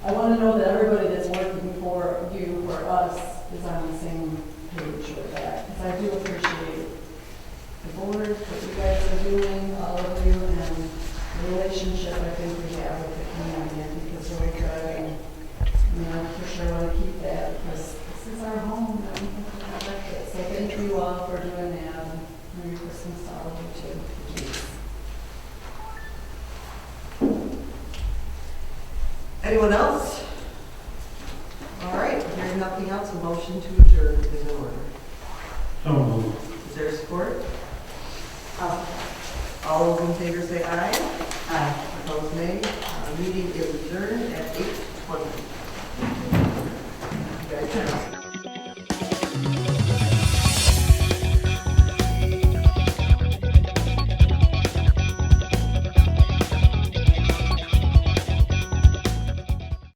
Speaker 7: I want to know that everybody that's working for you, for us, is on the same page with that. Because I do appreciate the board, what you guys are doing, all of you, and the relationship I think we have with the community, because we're driving, for sure want to keep that, because this is our home, and we have to protect it. So thank you all for doing that, and Merry Christmas to all of you too.
Speaker 1: Anyone else? All right, hearing nothing else, a motion to adjourn is in order.
Speaker 9: So moved.
Speaker 1: Is there support? All those in favor say aye.
Speaker 5: Aye.
Speaker 1: Opposed, nay. Meeting is adjourned.